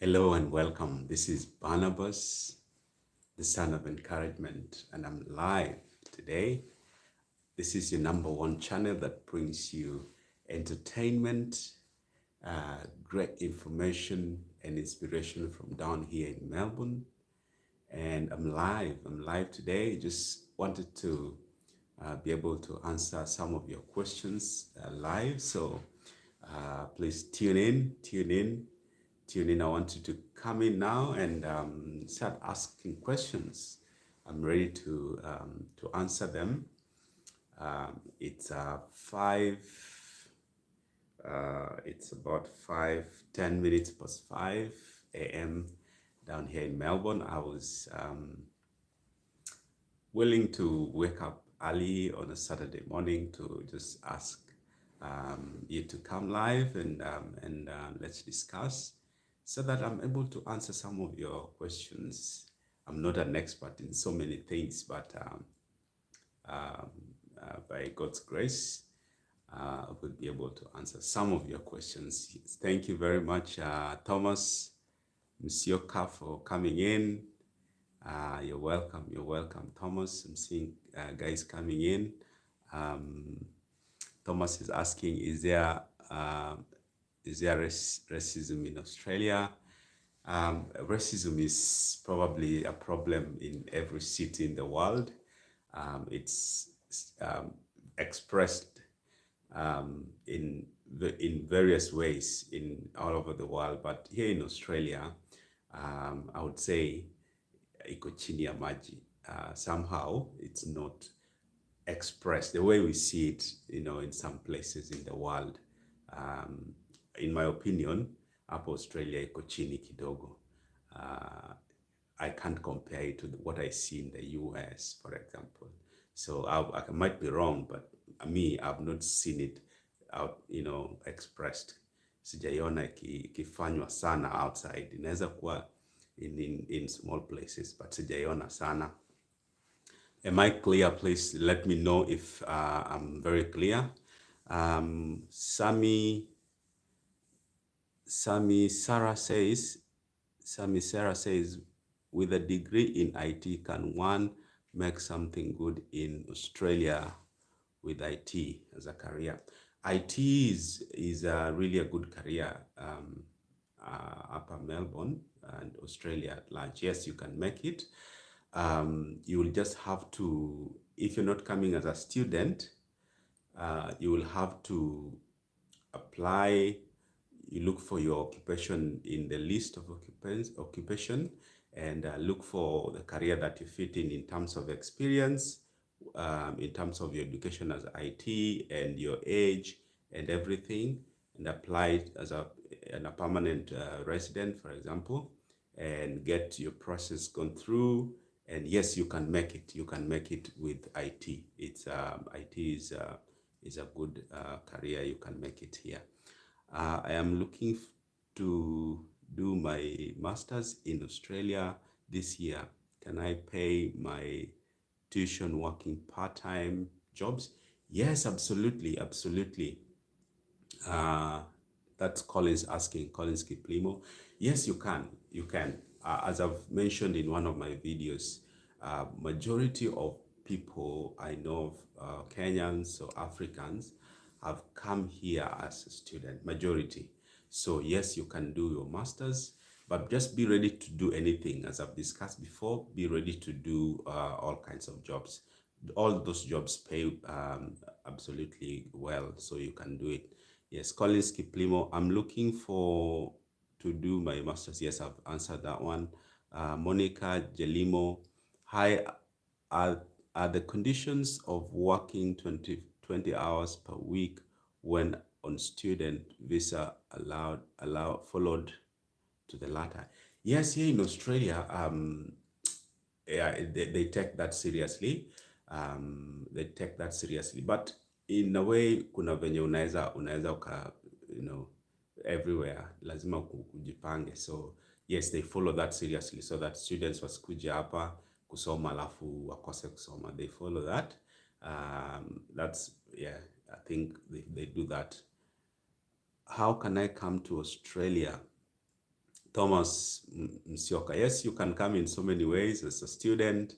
Hello and welcome. This is Barnabas, the son of encouragement, and I'm live today. This is your number one channel that brings you entertainment, great information, and inspiration from down here in Melbourne. And I'm live. I'm live today. Just wanted to be able to answer some of your questions live. So please tune in. I want you to come in now and start asking questions. I'm ready to answer them. It's 5. It's about 10 minutes past 5 a.m. down here in Melbourne. I was willing to wake up early on a Saturday morning to just ask you to come live and let's discuss so that I'm able to answer some of your questions. I'm not an expert in so many things, but um, by God's grace, I will be able to answer some of your questions. Thank you very much, Thomas Msioka, for coming in. You're welcome, Thomas. I'm seeing guys coming in. Thomas is asking, uh, is there racism in Australia? Racism is probably a problem in every city in the world. It's expressed in various ways in all over the world, but here in Australia, I would say iko chini ya maji. Somehow it's not expressed the way we see it, in some places in the world. Um, in my opinion, hapo Australia iko chini kidogo. I can't compare it to what I see in the US, for example. So I might be wrong, but me, I've not seen it out, expressed. Sijaiona ikifanywa sana outside. Inaweza kuwa in small places, but sijaiona sana. Am I clear? Please let me know if I'm very clear. Sami Sarah says, with a degree in IT, can one make something good in Australia with IT as a career? IT is really a good career up in Melbourne and Australia at large. Yes, you can make it. You will just have to, if you're not coming as a student, you will have to apply. You look for your occupation in the list of occupation and look for the career that you fit in terms of experience, in terms of your education as IT and your age and everything, and apply it as a permanent resident, for example, and get your process gone through. And yes, you can make it. You can make it with IT. It's IT is a good career. You can make it here. I am looking to do my master's in Australia this year. Can I pay my tuition working part-time jobs? Yes, absolutely, absolutely. That's Collins asking, Collins Kiplimo. Yes, you can. You can. As I've mentioned in one of my videos, majority of people I know of, Kenyans or Africans, have come here as a student, majority. So yes, you can do your master's, but just be ready to do anything. As I've discussed before, be ready to do all kinds of jobs. All those jobs pay absolutely well, so you can do it. Yes, Collins Kiplimo, I'm looking for to do my master's. Yes, I've answered that one. Monica Jelimo, hi, are, are the conditions of working 20 hours per week when on student visa followed to the latter? Yes, here in Australia, yeah, they take that seriously. They take that seriously, but in a way, kuna venye unaweza uka, everywhere lazima kujipange. So yes, they follow that seriously, so that students wasikuja hapa kusoma alafu wakose kusoma. They follow that. That's, yeah, I think they do that. How can I come to Australia? Thomas Msioka. Yes, you can come in so many ways as a student,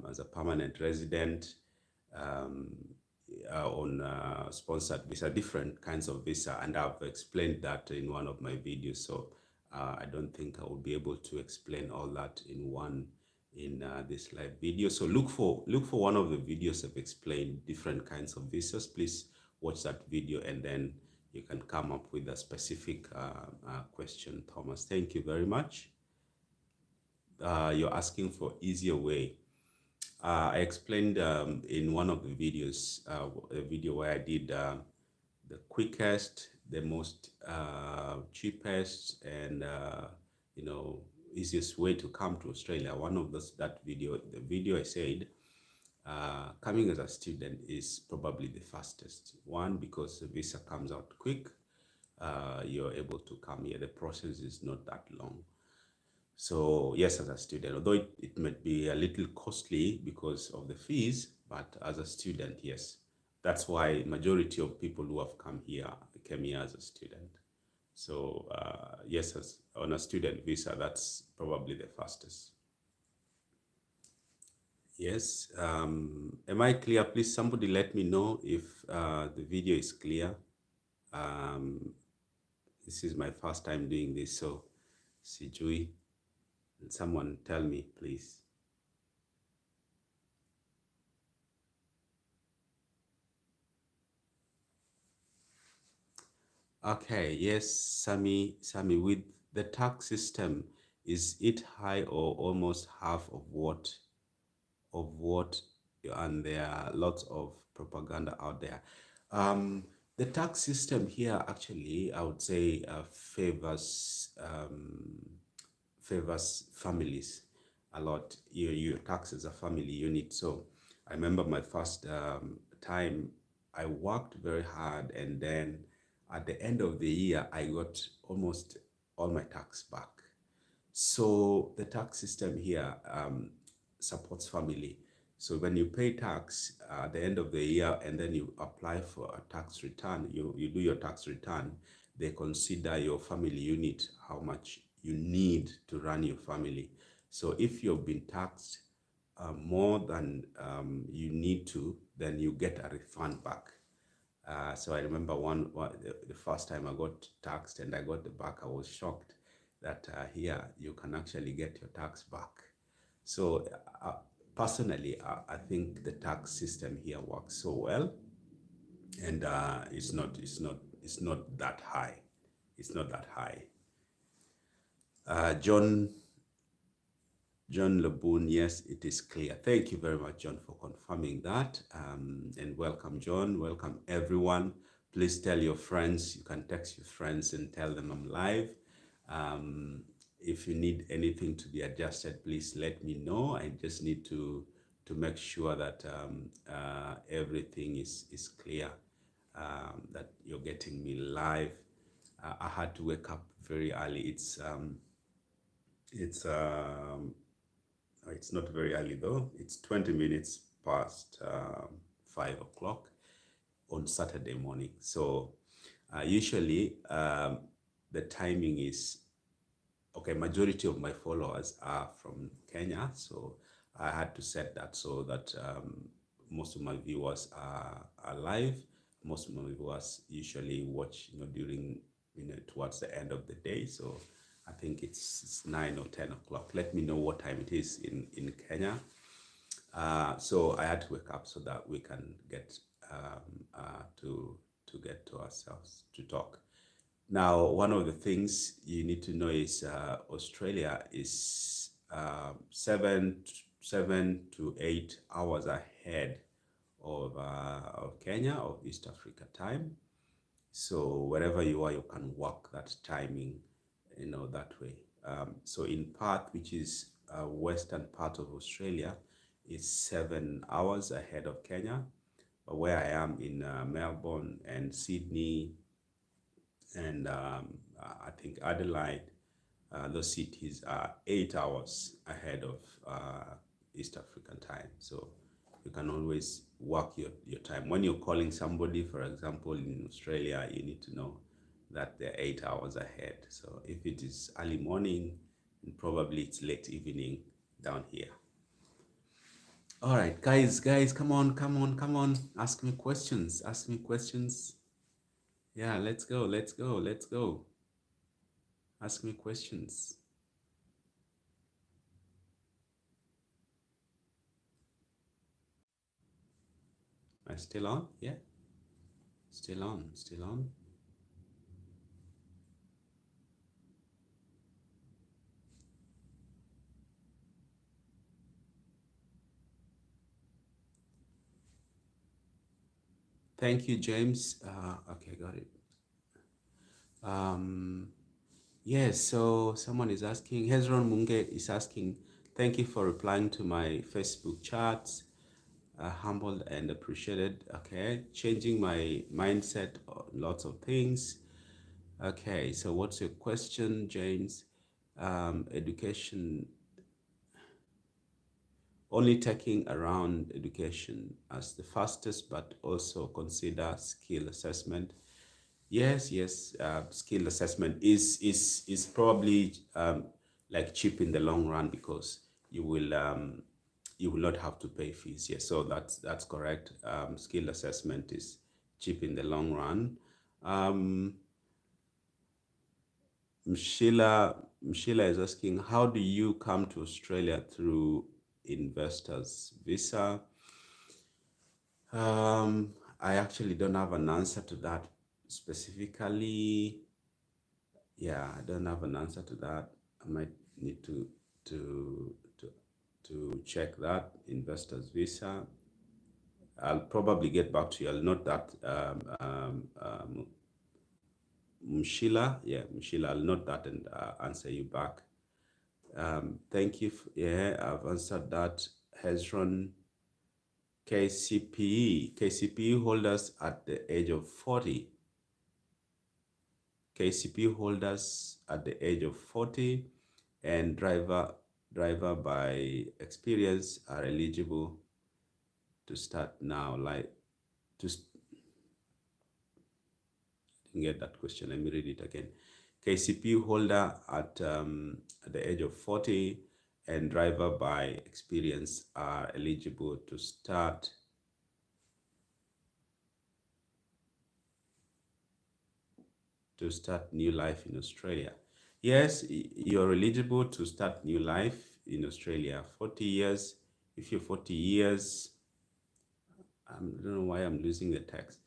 as a permanent resident, um, on sponsored visa, different kinds of visa. And I've explained that in one of my videos. So I don't think I will be able to explain all that in this live video. So look for one of the videos I've explained different kinds of visas. Please watch that video, and then you can come up with a specific question, Thomas. Thank you very much. You're asking for easier way. I explained in one of the videos, a video where I did the quickest, the most cheapest, and easiest way to come to Australia. One of the video I said, coming as a student is probably the fastest one because the visa comes out quick. You're able to come here. The process is not that long. So yes, as a student, although it might be a little costly because of the fees, but as a student, yes. That's why majority of people who have come here came here as a student. So yes, as on a student visa, that's probably the fastest. Yes. Am I clear? Please, somebody let me know if the video is clear. This is my first time doing this, so sijui. Someone tell me, please. Okay, yes, Sami, with the tax system, is it high or almost half of what, and there are lots of propaganda out there. The tax system here actually, I would say, favors families a lot. You tax as a family unit. So I remember my first time I worked very hard, and then at the end of the year I got almost all my tax back. So the tax system here supports family. So when you pay tax at the end of the year and then you apply for a tax return, you do your tax return, they consider your family unit, how much you need to run your family. So if you've been taxed more than you need to, then you get a refund back. So I remember the first time I got taxed and I got the back, I was shocked that here you can actually get your tax back. So personally, I think the tax system here works so well, and it's not that high. It's not that high. John Laboon, yes, it is clear. Thank you very much, John, for confirming that. And welcome, John. Welcome, everyone. Please tell your friends. You can text your friends and tell them I'm live. If you need anything to be adjusted, please let me know. I just need to make sure that everything is clear, that you're getting me live. I had to wake up very early. It's not very early though. It's 20 minutes past 5 o'clock on Saturday morning. So usually the timing is, okay, majority of my followers are from Kenya. So I had to set that so that most of my viewers are live. Most of my viewers usually watch, during, towards the end of the day. So I think it's 9 or 10 o'clock. Let me know what time it is in Kenya. So I had to wake up so that we can get to get to ourselves to talk. Now, one of the things you need to know is Australia is 7 to 8 hours ahead of Kenya, of East Africa time. So wherever you are, you can work that timing, that way. So in Perth, which is western part of Australia, is 7 hours ahead of Kenya. But where I am in Melbourne and Sydney and I think Adelaide, those cities are 8 hours ahead of East African time. So you can always work your time. When you're calling somebody, for example, in Australia, you need to know that they're 8 hours ahead. So if it is early morning, probably it's late evening down here. All right, guys, come on, come on, come on. Ask me questions. Ask me questions. Yeah, let's go, let's go, let's go. Ask me questions. Am I still on? Yeah, still on, still on. Thank you, James. Okay, got it. Um, yes, so someone is asking, Hezron Munge is asking, thank you for replying to my Facebook chats. Humbled and appreciated. Okay, changing my mindset on lots of things. Okay, so what's your question, James? Education, only taking around education as the fastest, but also consider skill assessment. Yes, yes. Skill assessment is probably like cheap in the long run because you will not have to pay fees. Yes, so that's correct. Skill assessment is cheap in the long run. Um, Mshila is asking, how do you come to Australia through investors visa? I actually don't have an answer to that specifically. Yeah, I don't have an answer to that. I might need to to to check that investors visa. I'll probably get back to you. I'll note that Mshila. Yeah, Mshila. I'll note that and answer you back. Thank you. Yeah, I've answered that. Hezron KCPE holders at the age of 40. KCP holders at the age of 40 and driver by experience are eligible to start now. Like to didn't get that question. Let me read it again. KCP holder at the age of 40 and driver by experience are eligible to start new life in Australia. Yes, you're eligible to start new life in Australia. 40 years. If you're 40 years, I don't know why I'm losing the text.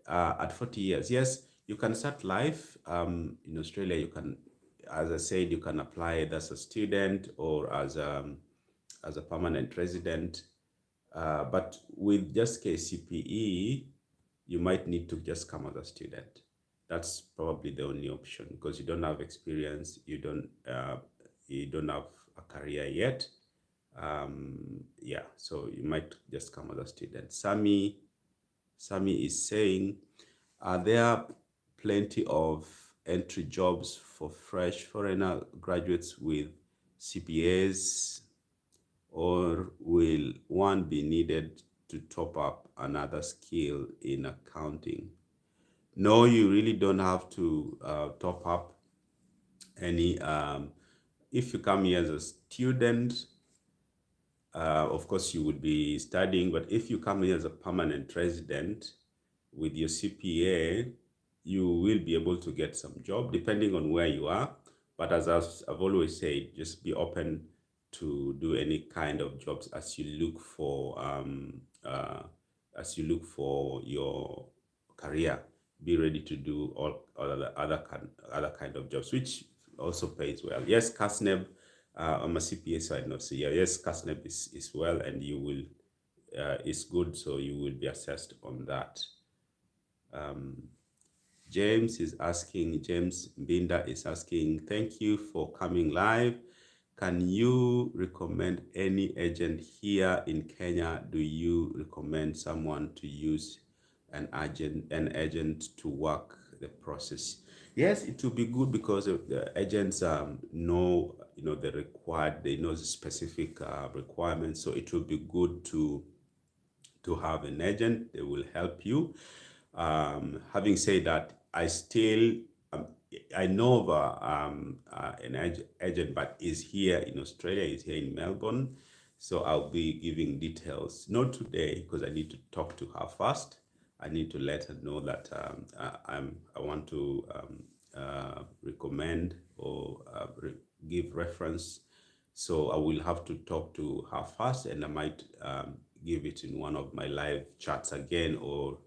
At 40 years, yes, you can start life in Australia. You can, as I said, you can apply it as a student or as a permanent resident. But with just KCPE, you might need to just come as a student. That's probably the only option because you don't have experience, you don't have a career yet. Yeah, so you might just come as a student. Sami is saying, are there plenty of entry jobs for fresh foreigner graduates with CPAs, or will one be needed to top up another skill in accounting? No, you really don't have to top up any. If you come here as a student, of course, you would be studying, but if you come here as a permanent resident with your CPA, you will be able to get some job depending on where you are. But as I've always said, just be open to do any kind of jobs as you look for your career. Be ready to do all other kind of jobs, which also pays well. Yes, CASNEB on my CPA side, not so yeah, yes, CASNEB is well, and you will is good, so you will be assessed on that. James Binda is asking, thank you for coming live. Can you recommend any agent here in Kenya? Do you recommend someone to use an agent to work the process? Yes, it will be good because the agents know they know the specific requirements. So it will be good to have an agent. They will help you. Having said that, I still I know of an agent, but is here in Australia, is here in Melbourne. So I'll be giving details, not today, because I need to talk to her first. I need to let her know that I want to recommend or give reference. So I will have to talk to her first, and I might give it in one of my live chats again, or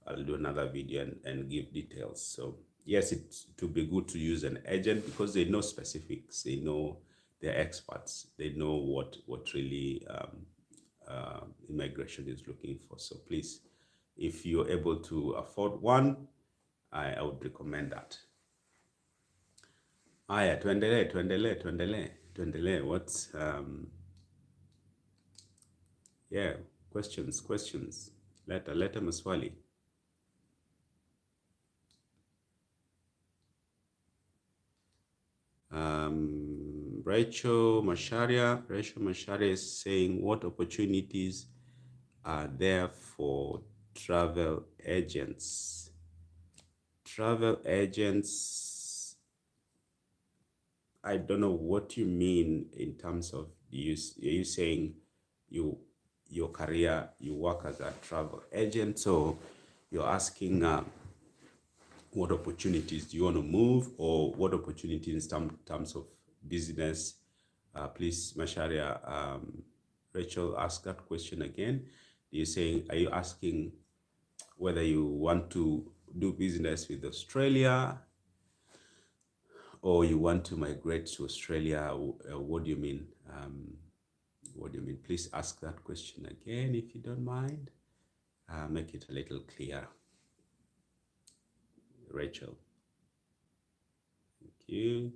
I'll do another video and give details. So yes, it would be good to use an agent because they know specifics. They know, they're experts. They know what really immigration is looking for. So please, if you're able to afford one, I would recommend that. Aya, tuendelee. What's yeah, questions. Leta maswali. Rachel Masharia is saying, what opportunities are there for travel agents? Travel agents, I don't know what you mean in terms of are you saying your career, you work as a travel agent, so you're asking what opportunities do you want to move, or what opportunities in terms of business? Please, Masharia, Rachel, ask that question again. Are you asking whether you want to do business with Australia or you want to migrate to Australia? What do you mean? What do you mean? Please ask that question again if you don't mind. Make it a little clearer. Rachel. Thank you.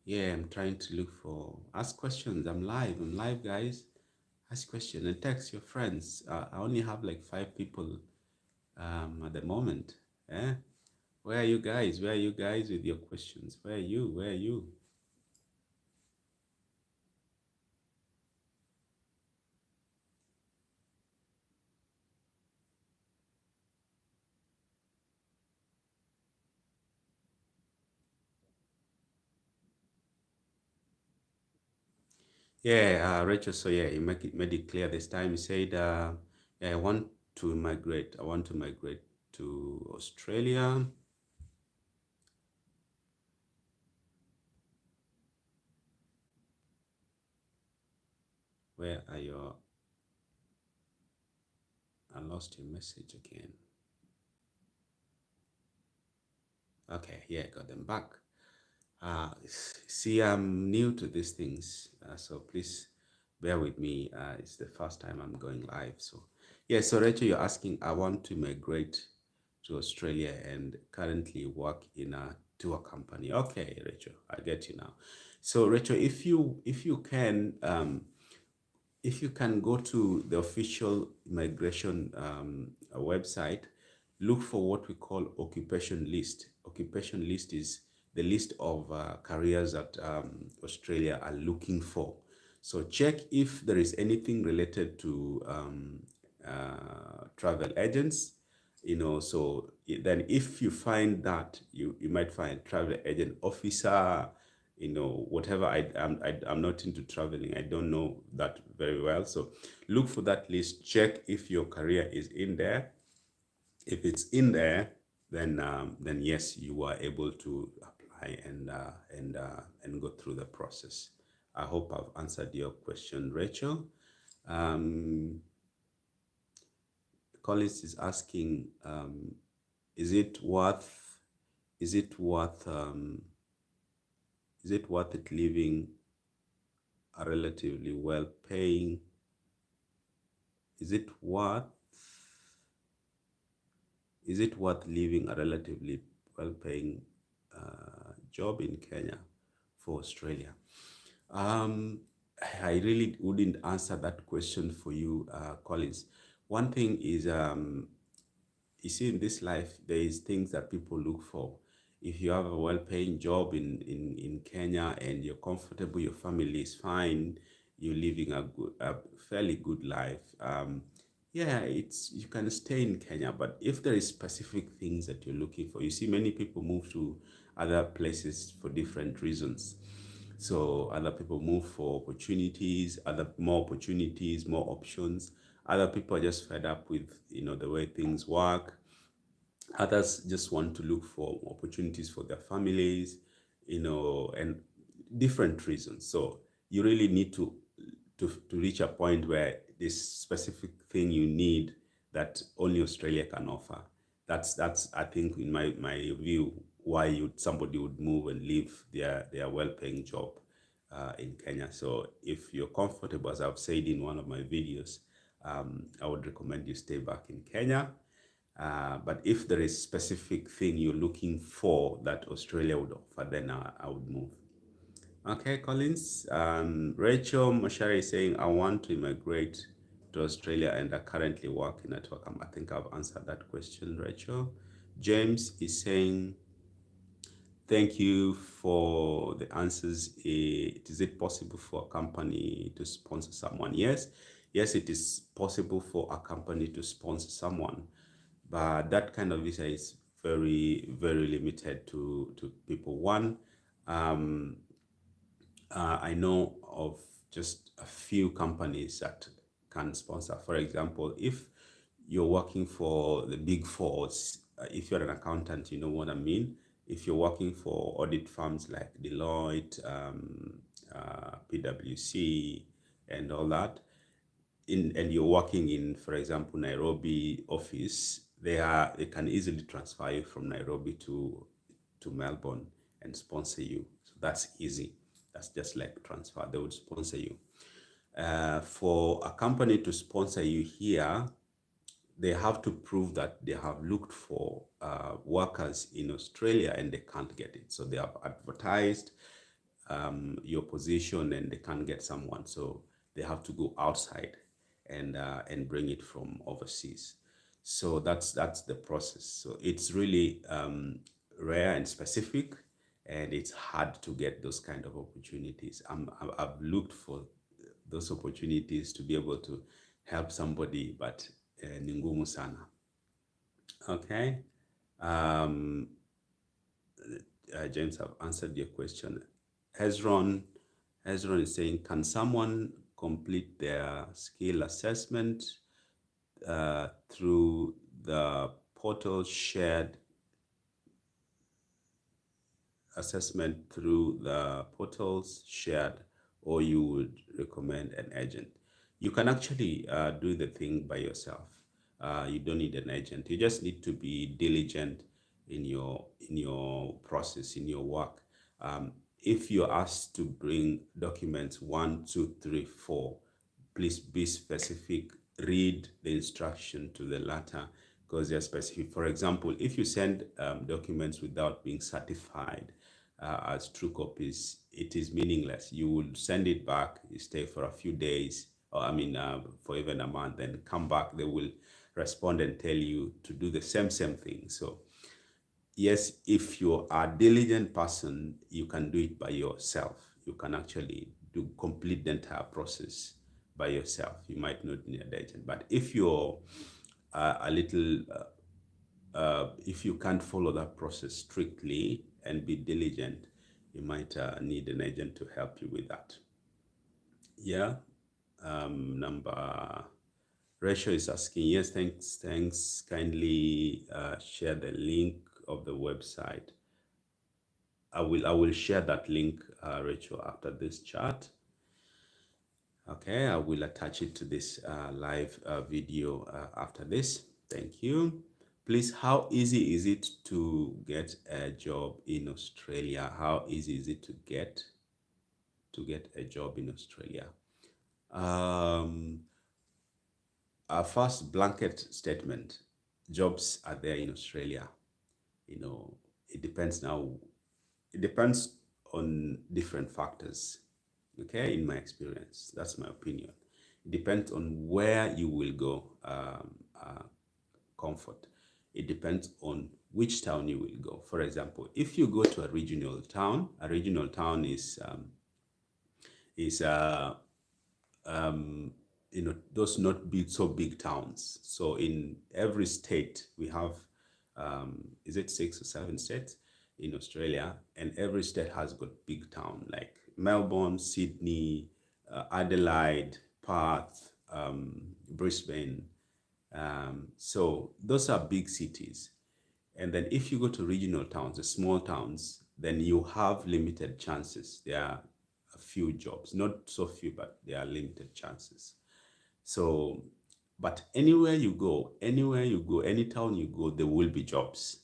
Yeah, I'm trying to look for ask questions. I'm live, guys. Ask questions and text your friends. I only have like 5 people at the moment. Eh? Where are you guys? Where are you guys with your questions? Where are you? Where are you? Yeah, Rachel. So yeah, you made it clear this time. You said, yeah, I want to migrate. I want to migrate to Australia. Where are your? I lost your message again. Okay, yeah, got them back. See, I'm new to these things, so please bear with me. It's the first time I'm going live. So, yeah, so Rachel, you're asking, I want to migrate to Australia and currently work in a tour company. Okay, Rachel, I get you now. So, Rachel, if you can go to the official immigration website, look for what we call occupation list. Occupation list is the list of careers that Australia are looking for. So check if there is anything related to travel agents, so then if you find that, you might find travel agent officer, whatever. I'm not into traveling. I don't know that very well. So look for that list. Check if your career is in there. If it's in there, then yes, you are able to apply and go through the process. I hope I've answered your question, Rachel. Um, Collins is asking, is it worth is it worth is it worth it living a relatively well-paying? Is it worth living a relatively well-paying job in Kenya for Australia? I really wouldn't answer that question for you, Collins. One thing is, you see, in this life, there is things that people look for. If you have a well-paying job in Kenya and you're comfortable, your family is fine, you're living a fairly good life, yeah, you can stay in Kenya. But if there is specific things that you're looking for, you see many people move to other places for different reasons. So other people move for opportunities, more opportunities, more options. Other people are just fed up with the way things work. Others just want to look for opportunities for their families, and different reasons. So you really need to reach a point where this specific thing you need that only Australia can offer. That's I think in my view why somebody would move and leave their well-paying job in Kenya. So if you're comfortable, as I've said in one of my videos, I would recommend you stay back in Kenya. But if there is specific thing you're looking for that Australia would offer, then I would move. Okay, Collins. Rachel Mashari is saying, I want to immigrate to Australia and I currently work in network. I think I've answered that question, Rachel. James is saying, thank you for the answers. Is it possible for a company to sponsor someone? Yes, it is possible for a company to sponsor someone, but that kind of visa is very, very limited to people. One, um, I know of just a few companies that can sponsor. For example, if you're working for the big fours, if you're an accountant, you know what I mean. If you're working for audit firms like Deloitte, PwC, and all that, and you're working in, for example, Nairobi office, they can easily transfer you from Nairobi to Melbourne and sponsor you. So that's easy. That's just like transfer. They would sponsor you. For a company to sponsor you here, they have to prove that they have looked for workers in Australia and they can't get it. So they have advertised your position and they can't get someone. So they have to go outside and bring it from overseas. So that's the process. So it's really rare and specific, and it's hard to get those kind of opportunities. I've looked for those opportunities to be able to help somebody, but ni ngumu sana. Okay. Um, James, I've answered your question. Hezron, Hezron is saying, can someone complete their skill assessment through the portal shared assessment through the portals shared, or you would recommend an agent? You can actually do the thing by yourself. You don't need an agent. You just need to be diligent in your process, in your work. If you're asked to bring documents 1, 2, 3, 4, please be specific. Read the instruction to the letter because they're specific. For example, if you send documents without being certified as true copies, it is meaningless. You will send it back, you stay for a few days, or for even a month, then come back. They will respond and tell you to do the same thing. So yes, if you're a diligent person, you can do it by yourself. You can actually complete the entire process by yourself. You might not need an agent, but if you're a little if you can't follow that process strictly and be diligent, you might need an agent to help you with that. Yeah. Number Rachel is asking, yes, thanks. Kindly share the link of the website. I will share that link, Rachel, after this chat. Okay, I will attach it to this live video after this. Thank you. Please, how easy is it to get a job in Australia? How easy is it to get a job in Australia? Our first blanket statement: jobs are there in Australia. It depends now. It depends on different factors. Okay, in my experience, that's my opinion. It depends on where you will go. Comfort. It depends on which town you will go. For example, if you go to a regional town is um, those not big so big towns. So in every state we have is it 6 or 7 states in Australia, and every state has got big town like Melbourne, Sydney, Adelaide, Perth, Brisbane. So those are big cities. And then if you go to regional towns, the small towns, then you have limited chances. There are a few jobs, not so few, but there are limited chances. So, but anywhere you go, any town you go, there will be jobs.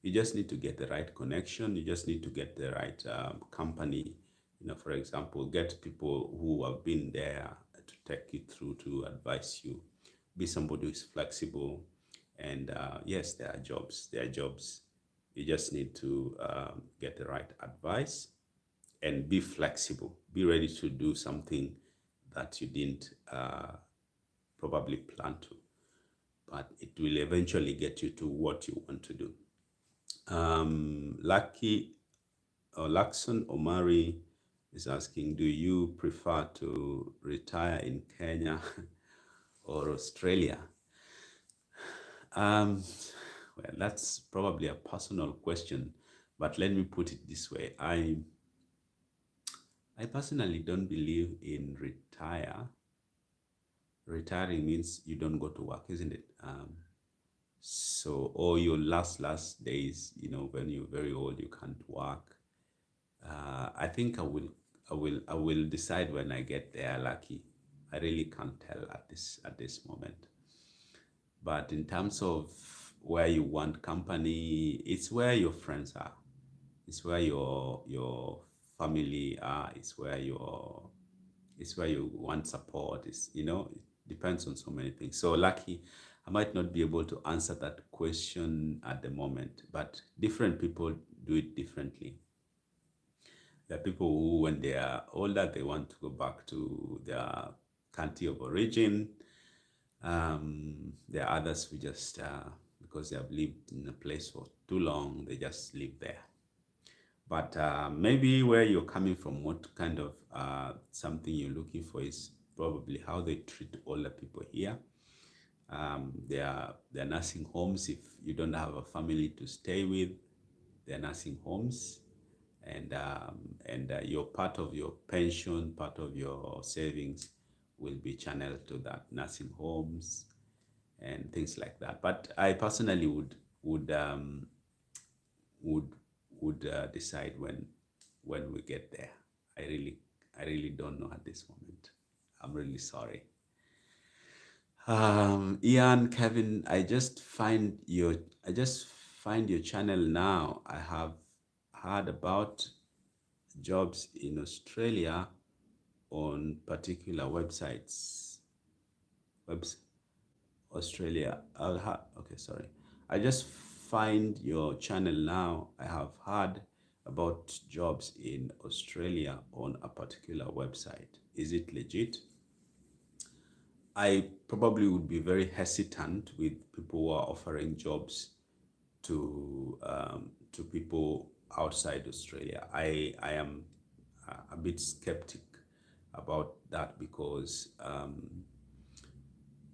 You just need to get the right connection. You just need to get the right company. For example, get people who have been there to take you through, to advise you. Be somebody who is flexible. And yes, there are jobs. There are jobs. You just need to get the right advice and be flexible. Be ready to do something that you didn't probably plan to, but it will eventually get you to what you want to do. Lucky or Lakson Omari is asking, do you prefer to retire in Kenya or Australia? Well, that's probably a personal question, but let me put it this way. I personally don't believe in retire. Retiring means you don't go to work, isn't it? So, or your last days, when you're very old, you can't work. I think I will decide when I get there, Lucky. I really can't tell at this moment. But in terms of where you want company, it's where your friends are. It's where your family are. It's where you want support. It depends on so many things. So Lucky, I might not be able to answer that question at the moment, but different people do it differently. There are people who, when they are older, they want to go back to their country of origin. There are others who just, because they have lived in a place for too long, they just live there. But maybe where you're coming from, what kind of something you're looking for is probably how they treat older people here. There are nursing homes. If you don't have a family to stay with, there are nursing homes, and your part of your pension, part of your savings will be channeled to that nursing homes and things like that. But I personally would um, would would decide when we get there. I really don't know at this moment. I'm really sorry. Ian, Kevin, I just find your channel now. I have heard about jobs in Australia on particular websites. Webs Australia. Okay, sorry. I just find your channel now. I have heard about jobs in Australia on a particular website. Is it legit? I probably would be very hesitant with people who are offering jobs to people outside Australia. I am a bit skeptic about that because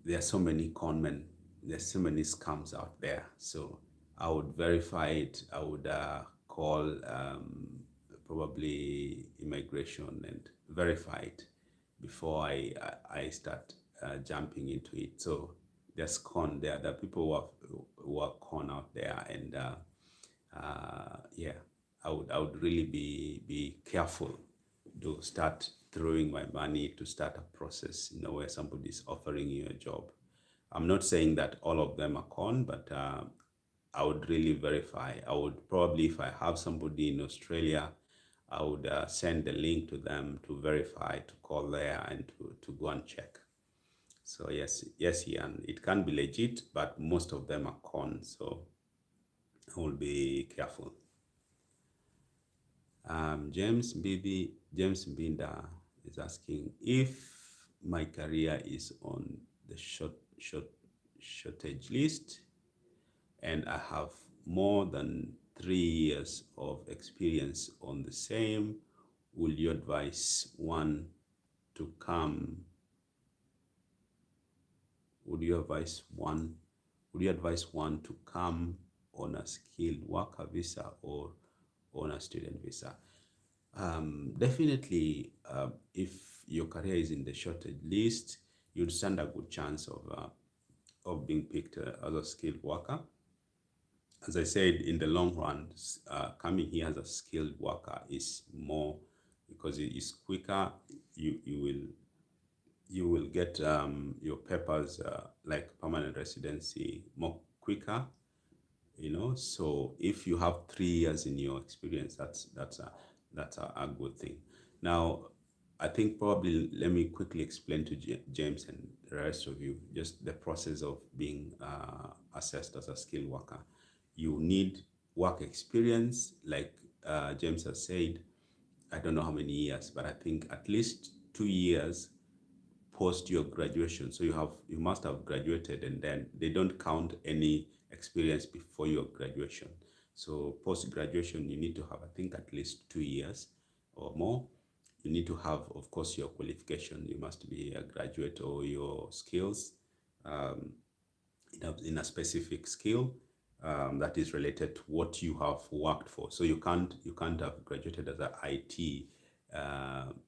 there are so many conmen, there's so many scams out there. So I would verify it. I would call probably immigration and verify it before I start jumping into it. So there's con there. There are people who are con out there, and yeah, I would really be careful to start throwing my money to start a process, where somebody is offering you a job. I'm not saying that all of them are con, but I would really verify. I would probably, if I have somebody in Australia, I would send the link to them to verify, to call there and to go and check. So yes, Ian, it can be legit, but most of them are con. So I will be careful. James Binda is asking if my career is on the shortage list and I have more than 3 years of experience on the same, will you advise one to come? Would you advise one? Would you advise one to come on a skilled worker visa or on a student visa? Definitely, if your career is in the shortage list, you'd stand a good chance of being picked as a skilled worker. As I said, in the long run, coming here as a skilled worker is more, because it is quicker. You will get your papers, like permanent residency, more quicker. So if you have 3 years in your experience, that's a good thing. Now, I think probably let me quickly explain to James and the rest of you just the process of being assessed as a skilled worker. You need work experience, like James has said. I don't know how many years, but I think at least 2 years post your graduation. So you must have graduated, and then they don't count any experience before your graduation. So post graduation, you need to have, I think, at least 2 years or more. You need to have, of course, your qualification. You must be a graduate, or your skills um, in a specific skill that is related to what you have worked for. So you can't have graduated as an IT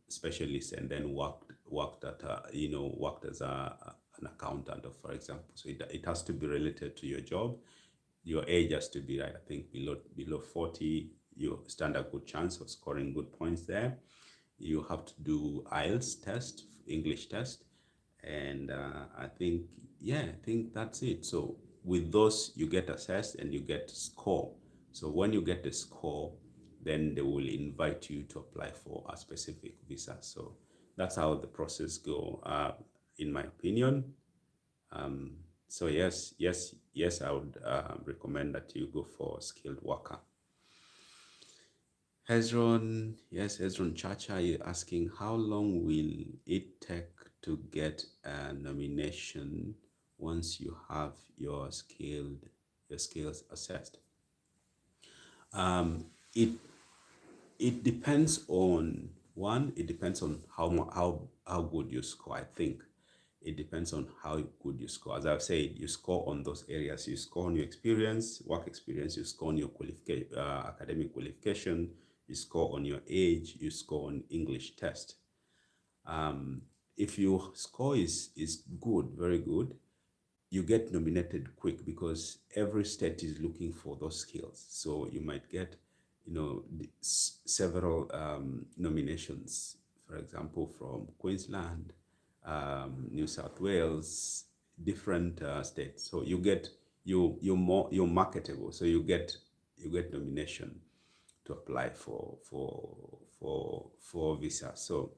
specialist and then worked as an accountant, for example. So it has to be related to your job. Your age has to be, I think, below 40. You stand a good chance of scoring good points there. You have to do IELTS test, English test, and I think that's it. So with those, you get assessed and you get score. So when you get the score, then they will invite you to apply for a specific visa. So that's how the process go, in my opinion. So yes, I would recommend that you go for skilled worker. Hezron Chacha, you asking how long will it take to get a nomination once you have your skills assessed? It it depends on one. It depends on how good you score. I think it depends on how good you score. As I've said, you score on those areas. You score on your experience, work experience. You score on your academic qualification. You score on your age. You score on English test. If your score is good, very good, you get nominated quick because every state is looking for those skills. So you might get, several nominations, for example, from Queensland, New South Wales, different states. So you're marketable. So you get nomination to apply for visa. So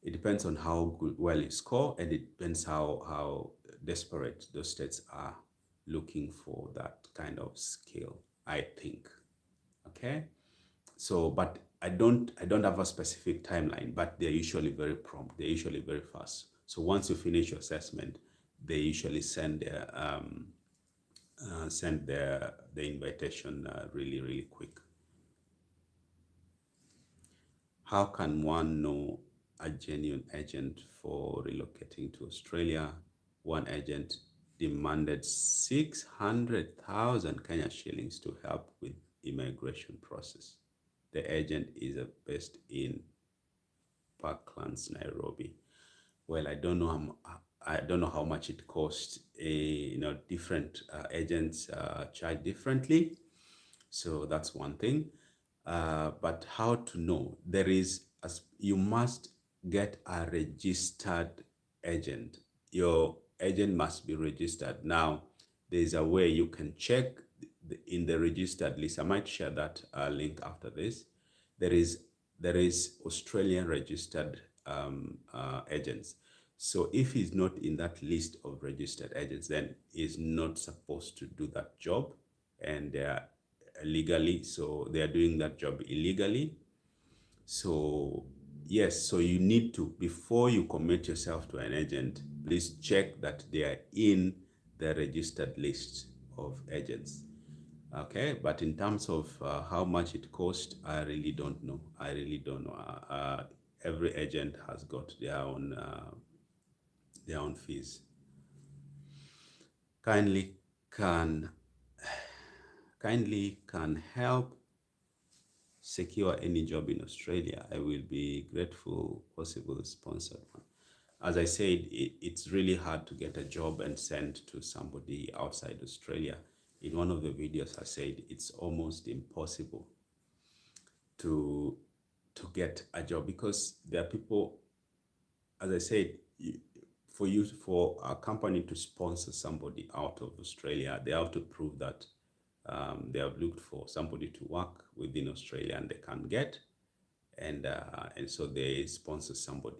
it depends on how well you score, and it depends how desperate those states are looking for that kind of skill, I think. Okay. So, but I don't have a specific timeline, but they're usually very prompt. They're usually very fast. So once you finish your assessment, they usually send the invitation really, really quick. How can one know a genuine agent for relocating to Australia? One agent demanded 600,000 Kenya shillings to help with immigration process. The agent is based in Parklands, Nairobi. Well, I don't know how much it costs. Different agents charge differently. So that's one thing. But how to know? You must get a registered agent. Your agent must be registered. Now, there's a way you can check in the registered list. I might share that link after this. There is Australian registered agents. So if he's not in that list of registered agents, then he's not supposed to do that job, and they are illegally. So they are doing that job illegally. So yes, so you need to, before you commit yourself to an agent, please check that they are in the registered list of agents. Okay, but in terms of how much it costs, I really don't know. I really don't know. Every agent has got their own fees. Kindly can kindly can help secure any job in Australia. I will be grateful. Possible sponsored one. As I said, it's really hard to get a job and send to somebody outside Australia. In one of the videos, I said it's almost impossible to get a job because there are people, as I said, for a company to sponsor somebody out of Australia, they have to prove that they have looked for somebody to work within Australia and they can't get, and so they sponsor somebody.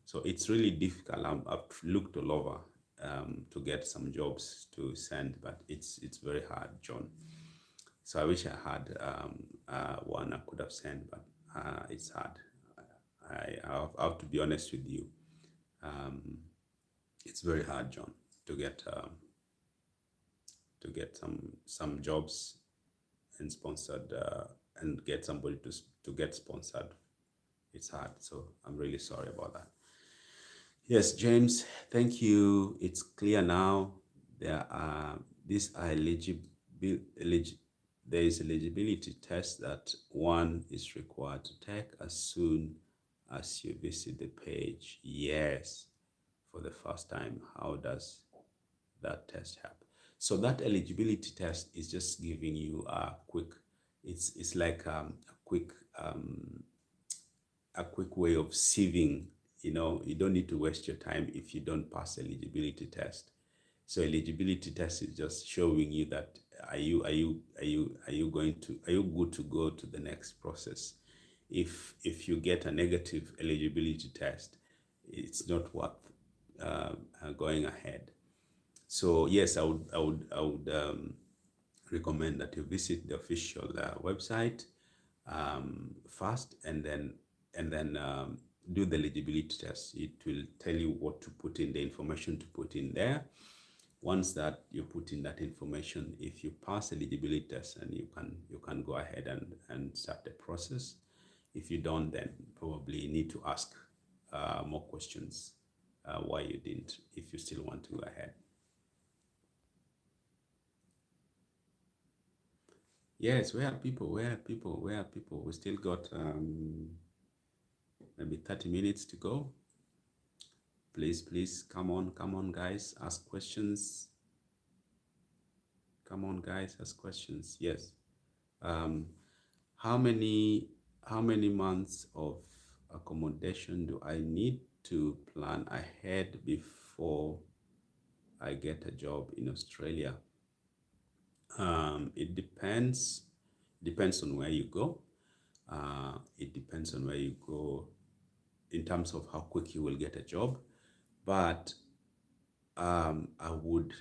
So it's really difficult. I've looked all over to get some jobs to send, but it's very hard, John. So I wish I had one I could have sent, but it's hard. I have to be honest with you. Um, it's very hard, John, to get some jobs and sponsored and get somebody to get sponsored. It's hard. So I'm really sorry about that. Yes, James, thank you. It's clear now. There are these are there is eligibility test that one is required to take as soon as you visit the page. Yes, for the first time. How does that test help? So that eligibility test is just giving you a quick. It's like a quick way of sieving. You don't need to waste your time if you don't pass eligibility test. So eligibility test is just showing you that are you good to go to the next process. If you get a negative eligibility test, it's not worth going ahead. So yes, I would recommend that you visit the official website first, and then do the eligibility test. It will tell you what to put in, the information to put in there. Once that you put in that information, if you pass eligibility test, and you can go ahead and start the process. If you don't, then probably need to ask more questions why you didn't, if you still want to go ahead. Yes, where are people? Where are people? Where are people? We still got maybe 30 minutes to go. Please, come on, guys, ask questions. Come on, guys, ask questions. Yes. Um, how many months of accommodation do I need to plan ahead before I get a job in Australia? It depends on where you go. It depends on where you go in terms of how quick you will get a job. But I would,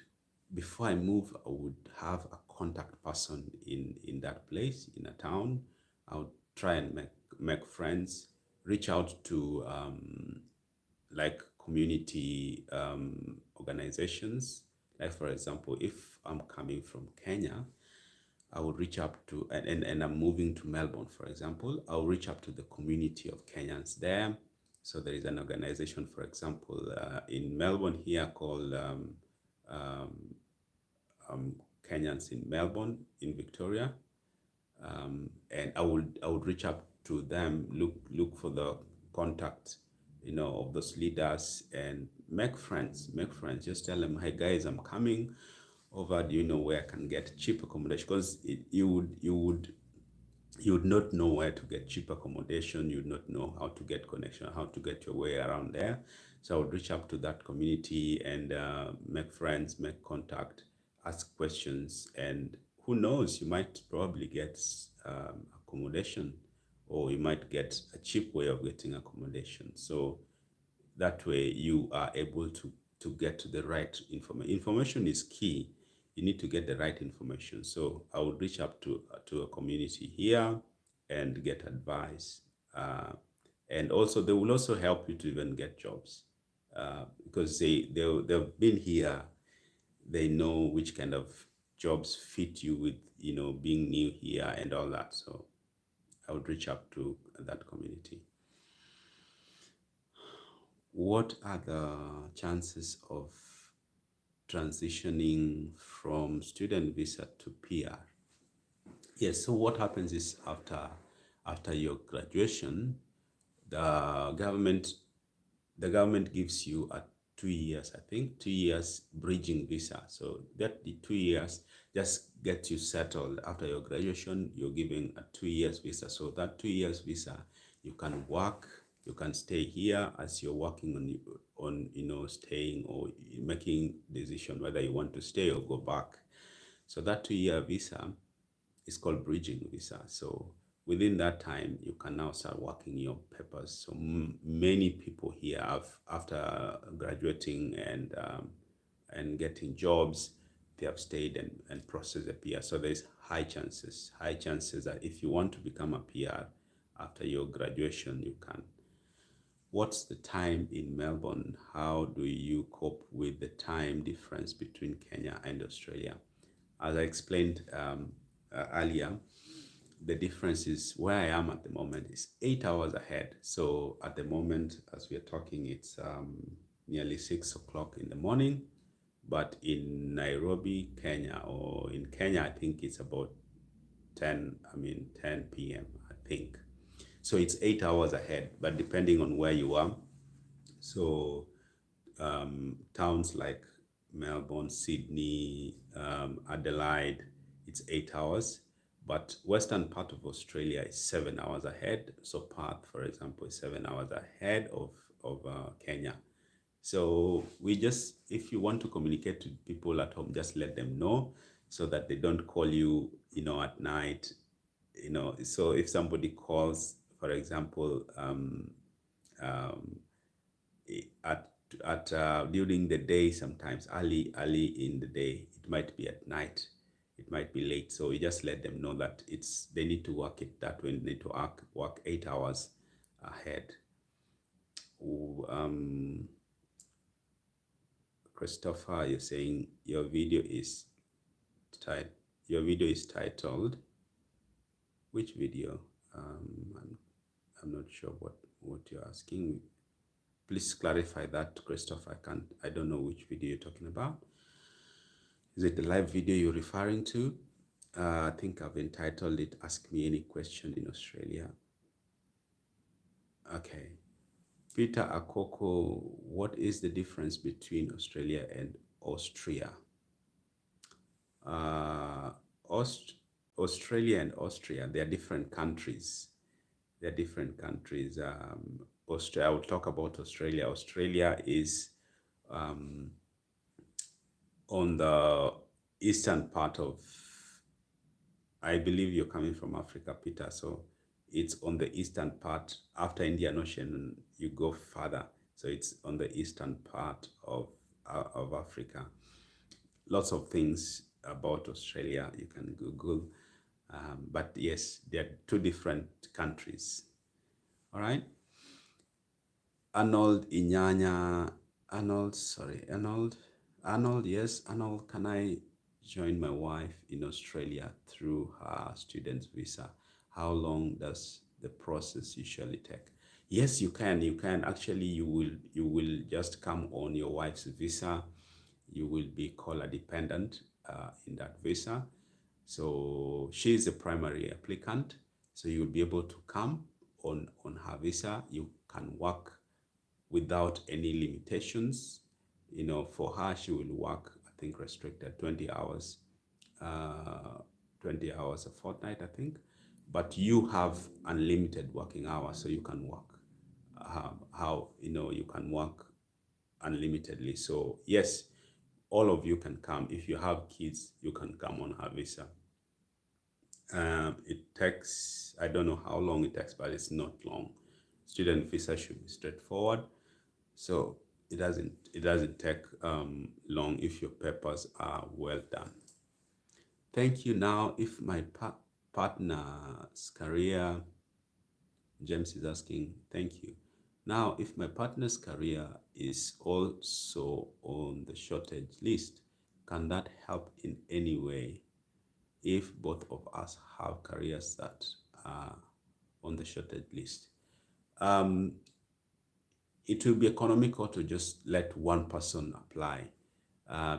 before I move, I would have a contact person in that place, in a town. I would try and make friends, reach out to like community organizations. Like for example, if I'm coming from Kenya, I would reach up to, and I'm moving to Melbourne, for example, I'll reach up to the community of Kenyans there. So there is an organization, for example, in Melbourne here called um, Kenyans in Melbourne, in Victoria. And I would reach out to them, look for the contact, of those leaders, and make friends. Just tell them, hey guys, I'm coming over. Do you know where I can get cheap accommodation? Because you would not know where to get cheap accommodation. You would not know how to get connection, how to get your way around there. So I would reach out to that community and make friends, make contact, ask questions, and who knows, you might probably get accommodation, or you might get a cheap way of getting accommodation. So that way you are able to get to the right information. Information is key. You need to get the right information. So I would reach out to a community here and get advice, and also they will also help you to even get jobs, because they've been here. They know which kind of jobs fit you with, being new here and all that. So I would reach out to that community. What are the chances of transitioning from student visa to PR? Yes, so what happens is after your graduation, the government the government gives you a 2 years, I think, 2 years bridging visa. So that the 2 years just gets you settled. After your graduation, you're given a 2 years visa. So that 2 years visa, you can work, you can stay here as you're working on staying or making decision whether you want to stay or go back. So that 2 year visa is called bridging visa. So within that time, you can now start working your papers. So many people here have, after graduating and getting jobs, they have stayed and processed a PR. So there's high chances that if you want to become a PR after your graduation, you can. What's the time in Melbourne? How do you cope with the time difference between Kenya and Australia? As I explained earlier, the difference is where I am at the moment is 8 hours ahead. So at the moment, as we are talking, it's nearly 6 o'clock in the morning. But in Nairobi, Kenya, or in Kenya, I think it's about 10 p.m., I think. So it's 8 hours ahead, but depending on where you are. So towns like Melbourne, Sydney, Adelaide, it's 8 hours. But western part of Australia is 7 hours ahead. So Perth, for example, is 7 hours ahead of Kenya. So if you want to communicate to people at home, just let them know so that they don't call you, at night. So if somebody calls, for example, at during the day, sometimes early in the day, it might be at night, it might be late. So you just let them know that they need to work it that way. They need to work 8 hours ahead. Christopher, you're saying your video is titled, which video? I'm not sure what you're asking. Please clarify that, Christopher. I don't know which video you're talking about. Is it the live video you're referring to? I think I've entitled it, Ask Me Any Question in Australia. Okay. Peter Akoko, what is the difference between Australia and Austria? Australia and Austria, they are different countries. They're different countries. I will talk about Australia. Australia is on the eastern part of, I believe you're coming from Africa, Peter. So it's on the eastern part. After Indian Ocean, you go further. So it's on the eastern part of Africa. Lots of things about Australia you can Google. But yes, they're two different countries. All right. Arnold Inyanya, Arnold, yes, Arnold, can I join my wife in Australia through her student visa? How long does the process usually take? Yes, you can. Actually, you will just come on your wife's visa. You will be called a dependent in that visa. So she is the primary applicant. So you'll be able to come on her visa. You can work without any limitations. For her, she will work, I think, restricted 20 hours, 20 hours a fortnight, I think. But you have unlimited working hours, so you can work you can work unlimitedly. So yes, all of you can come. If you have kids, you can come on her visa. It takes, I don't know how long it takes, but it's not long. Student visa should be straightforward. So it doesn't take long if your papers are well done. Thank you. Now, if my partner's career, James is asking, thank you. Now, if my partner's career is also on the shortage list, Can that help in any way if both of us have careers that are on the shorted list? Um, it will be economical to just let one person apply,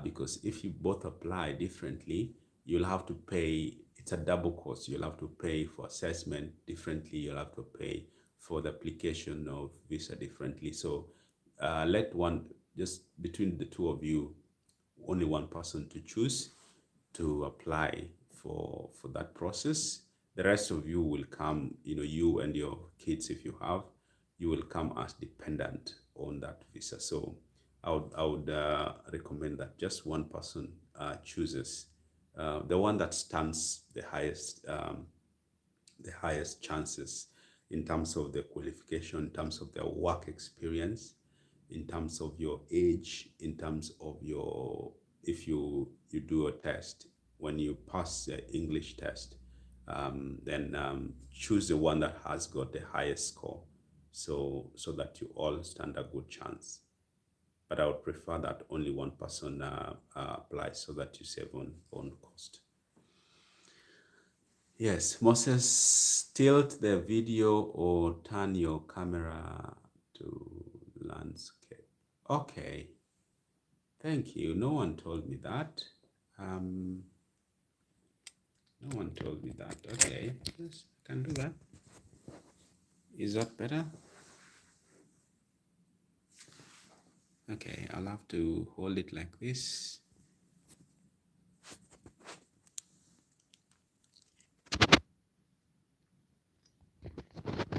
because if you both apply differently, you'll have to pay. It's a double cost. You'll have to pay for assessment differently. You'll have to pay for the application of visa differently. So let one, just between the two of you, only one person to choose to apply for that process. The rest of you will come, you and your kids, if you have, you will come as dependent on that visa. So I would recommend that just one person chooses the one that stands the highest chances in terms of the qualification, in terms of their work experience, in terms of your age, in terms of your, if you do a test, when you pass the English test, then choose the one that has got the highest score, so that you all stand a good chance. But I would prefer that only one person applies so that you save on cost. Yes, Moses, tilt the video or turn your camera to landscape. Okay, thank you. No one told me that. Um, no one told me that. Okay, yes, I can do that. Is that better? Okay, I'll have to hold it like this.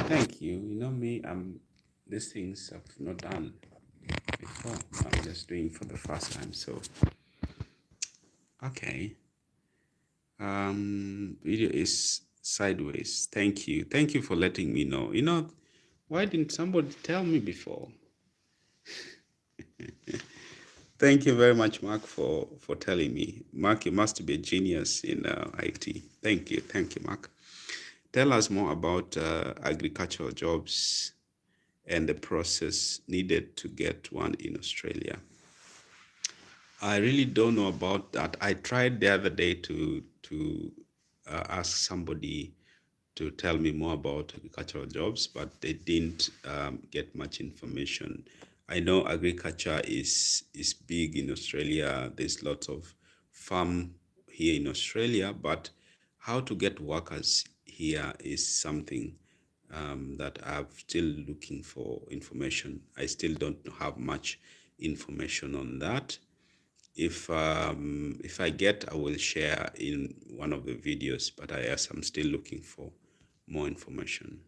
Thank you. You know me, these things I've not done before. I'm just doing for the first time. So, okay. Video is sideways. Thank you. Thank you for letting me know. Why didn't somebody tell me before? Thank you very much, Mark, for telling me. Mark, you must be a genius in IT. Thank you. Thank you, Mark. Tell us more about agricultural jobs and the process needed to get one in Australia. I really don't know about that. I tried the other day to ask somebody to tell me more about agricultural jobs, but they didn't get much information. I know agriculture is big in Australia. There's lots of farm here in Australia, but how to get workers here is something that I'm still looking for information. I still don't have much information on that. If I get, I will share in one of the videos, but I'm still looking for more information.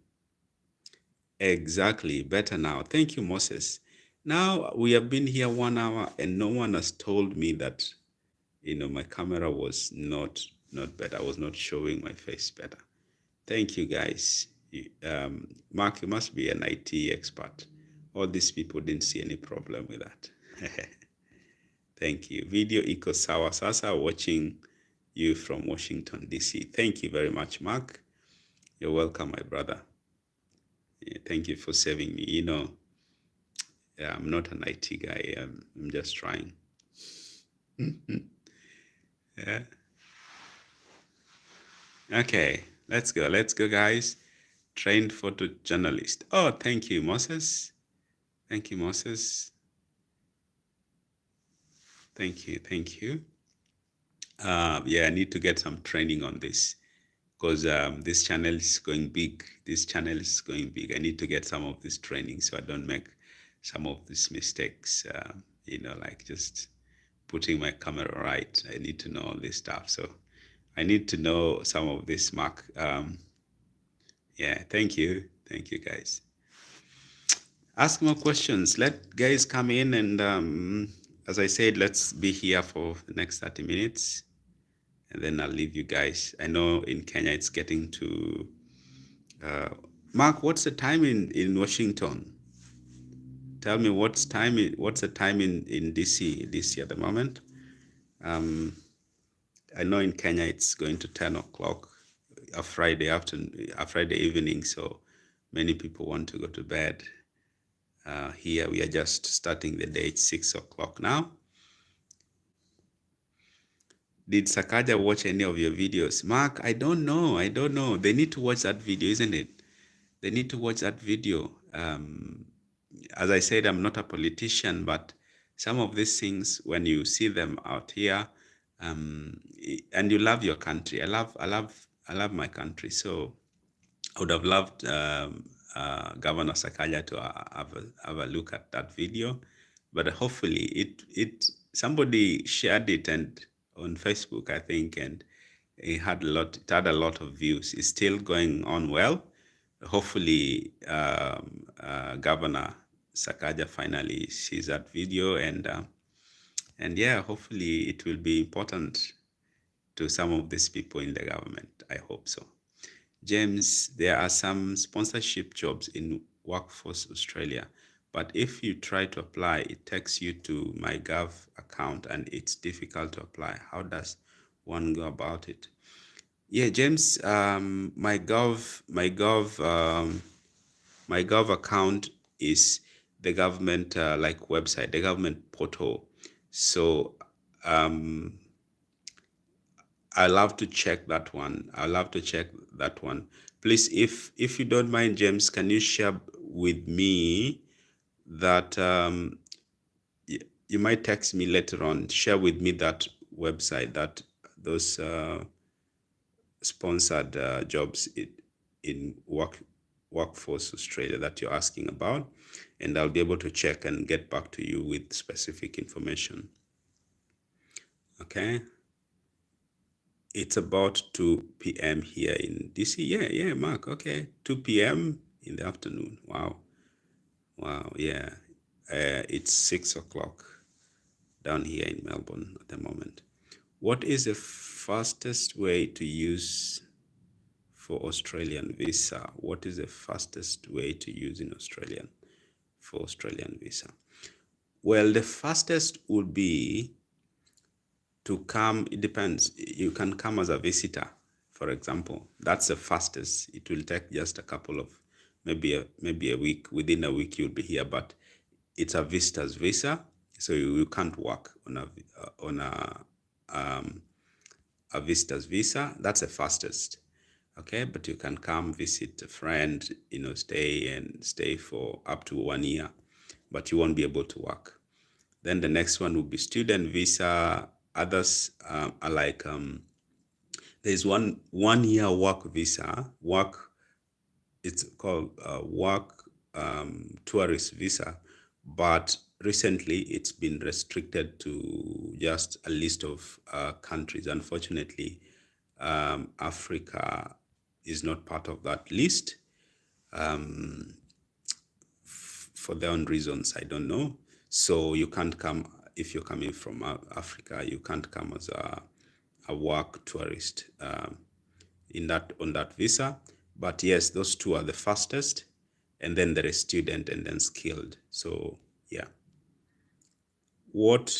Exactly, better now. Thank you, Moses. Now we have been here 1 hour and no one has told me that my camera was not better. I was not showing my face better. Thank you, guys. Mark, you must be an IT expert. All these people didn't see any problem with that. Thank you. Video iko sawa sasa, watching you from Washington, D.C. Thank you very much, Mark. You're welcome, my brother. Yeah, thank you for saving me. I'm not an IT guy. I'm just trying. Yeah. Okay, let's go. Let's go, guys. Trained photojournalist. Oh, thank you, Moses. Thank you, Moses. Thank you. Thank you. Yeah, I need to get some training on this because this channel is going big. This channel is going big. I need to get some of this training so I don't make some of these mistakes. Like just putting my camera right. I need to know all this stuff. So I need to know some of this, Mark. Yeah, thank you. Thank you, guys. Ask more questions. Let guys come in and as I said, let's be here for the next 30 minutes. And then I'll leave you guys. I know in Kenya it's getting to... Mark, what's the time in Washington? Tell me what's the time in DC at the moment? I know in Kenya it's going to 10 o'clock a Friday afternoon, a Friday evening, so many people want to go to bed. Here we are just starting the day. It's 6 o'clock now. Did Sakaja watch any of your videos? Mark, I don't know. I don't know. They need to watch that video, isn't it? They need to watch that video. As I said, I'm not a politician, but some of these things, when you see them out here, and you love your country. I love my country. So I would have loved Governor Sakaja to have a look at that video, but hopefully it somebody shared it and on Facebook, I think, and it had a lot of views. It's still going on well. Hopefully, Governor Sakaja finally sees that video, and yeah, hopefully it will be important to some of these people in the government. I hope so. James, there are some sponsorship jobs in Workforce Australia, but if you try to apply, it takes you to my Gov account and it's difficult to apply. How does one go about it? Yeah, James, my Gov account is the government like website, the government portal. So I love to check that one. I love to check that one. Please, if you don't mind, James, can you share with me that you might text me later on. Share with me that website, that those sponsored jobs in Workforce Australia that you're asking about, and I'll be able to check and get back to you with specific information. Okay. It's about 2 p.m. here in DC. Yeah, Mark. Okay, 2 p.m. in the afternoon. Wow, yeah. It's 6 o'clock down here in Melbourne at the moment. What is the fastest way to use for Australian visa? What is the fastest way to use in Australian for Australian visa? Well, the fastest would be to come. It depends. You can come as a visitor, for example. That's the fastest. It will take just a couple of maybe a week. Within a week you'll be here, but it's a visitor's visa, so you can't work on a visitor's visa. That's the fastest. Okay, but you can come visit a friend, stay for up to 1 year, but you won't be able to work. Then the next one will be student visa. Others are like there's one year work visa. It's called work tourist visa, but recently it's been restricted to just a list of countries. Unfortunately, Africa is not part of that list for their own reasons. I don't know. So you can't come if you're coming from Africa. You can't come as a work tourist on that visa. But yes, those two are the fastest, and then there is student and then skilled. So yeah, what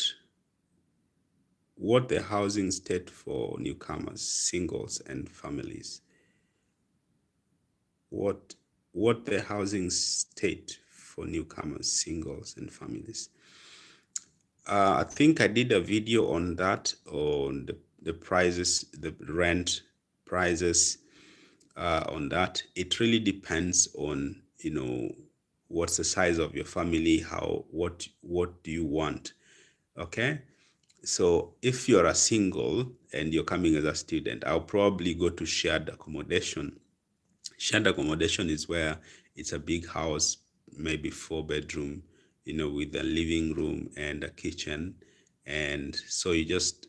the housing state for newcomers, singles, and families? What the housing state for newcomers, singles, and families? I think I did a video on that, on the prices, the rent prices on that. It really depends on, what's the size of your family, what do you want? Okay. So if you're a single and you're coming as a student, I'll probably go to shared accommodation. Shared accommodation is where it's a big house, maybe 4-bedroom, with a living room and a kitchen. And so you just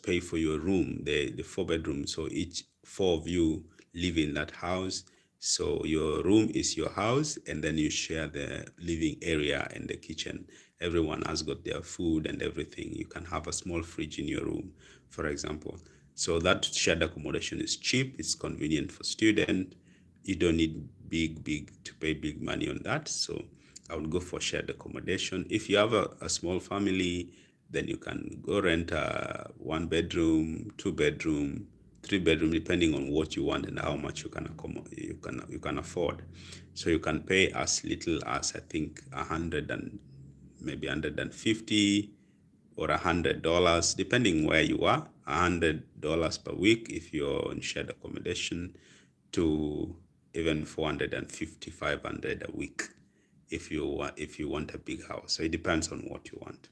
pay for your room, the 4-bedroom. So each 4 of you live in that house. So your room is your house, and then you share the living area and the kitchen. Everyone has got their food and everything. You can have a small fridge in your room, for example. So that shared accommodation is cheap. It's convenient for student. You don't need big to pay big money on that. So I would go for shared accommodation. If you have a small family, then you can go rent a 1-bedroom, 2-bedroom, 3-bedroom, depending on what you want and how much you can afford. So you can pay as little as, I think, 100 and maybe 150 or $100, depending where you are, $100 per week if you're in shared accommodation, to even 450, 500 a week if you want a big house. So it depends on what you want.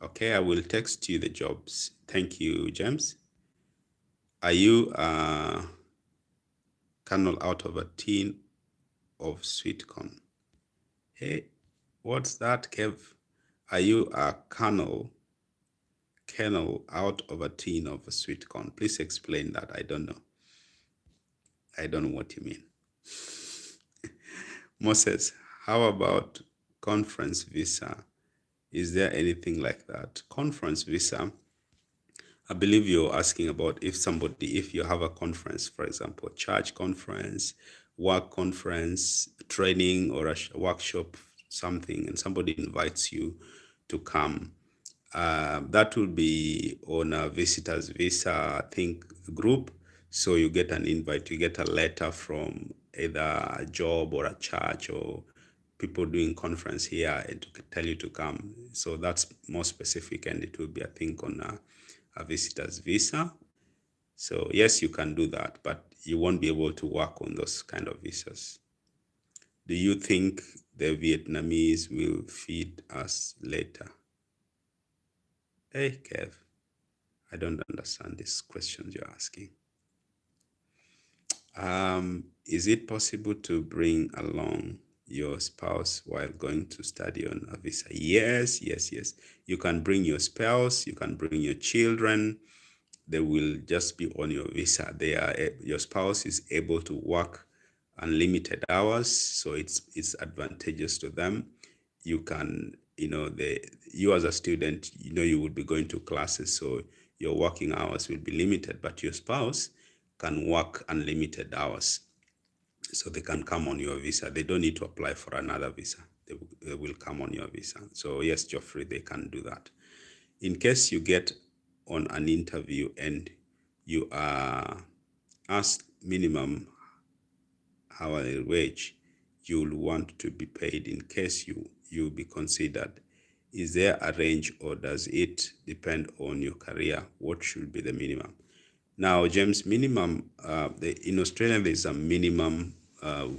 Okay, I will text you the jobs. Thank you, James. Are you a kernel out of a tin of sweet corn? Hey, what's that, Kev? Are you a kernel out of a tin of a sweet corn? Please explain that. I don't know. I don't know what you mean. Moses, how about conference visa? Is there anything like that? Conference visa, I believe you're asking about if you have a conference, for example, church conference, work conference, training, or a workshop, something, and somebody invites you to come. That will be on a visitor's visa, I think, group. So you get an invite, you get a letter from either a job or a church or people doing conference here and to tell you to come. So that's more specific, and it will be, I think, on a visitor's visa. So yes, you can do that, but you won't be able to work on those kind of visas. Do you think the Vietnamese will feed us later? Hey, Kev, I don't understand these questions you're asking. Is it possible to bring along your spouse while going to study on a visa? Yes, yes, yes. You can bring your spouse, you can bring your children. They will just be on your visa. Your spouse is able to work unlimited hours, so it's advantageous to them. You can, you as a student, you would be going to classes, so your working hours will be limited, but your spouse can work unlimited hours. So they can come on your visa. They don't need to apply for another visa. They will come on your visa. So yes, Geoffrey, they can do that. In case you get on an interview and you are asked minimum hourly wage, you'll want to be paid in case you be considered. Is there a range, or does it depend on your career? What should be the minimum? Now, James, minimum in Australia there's a minimum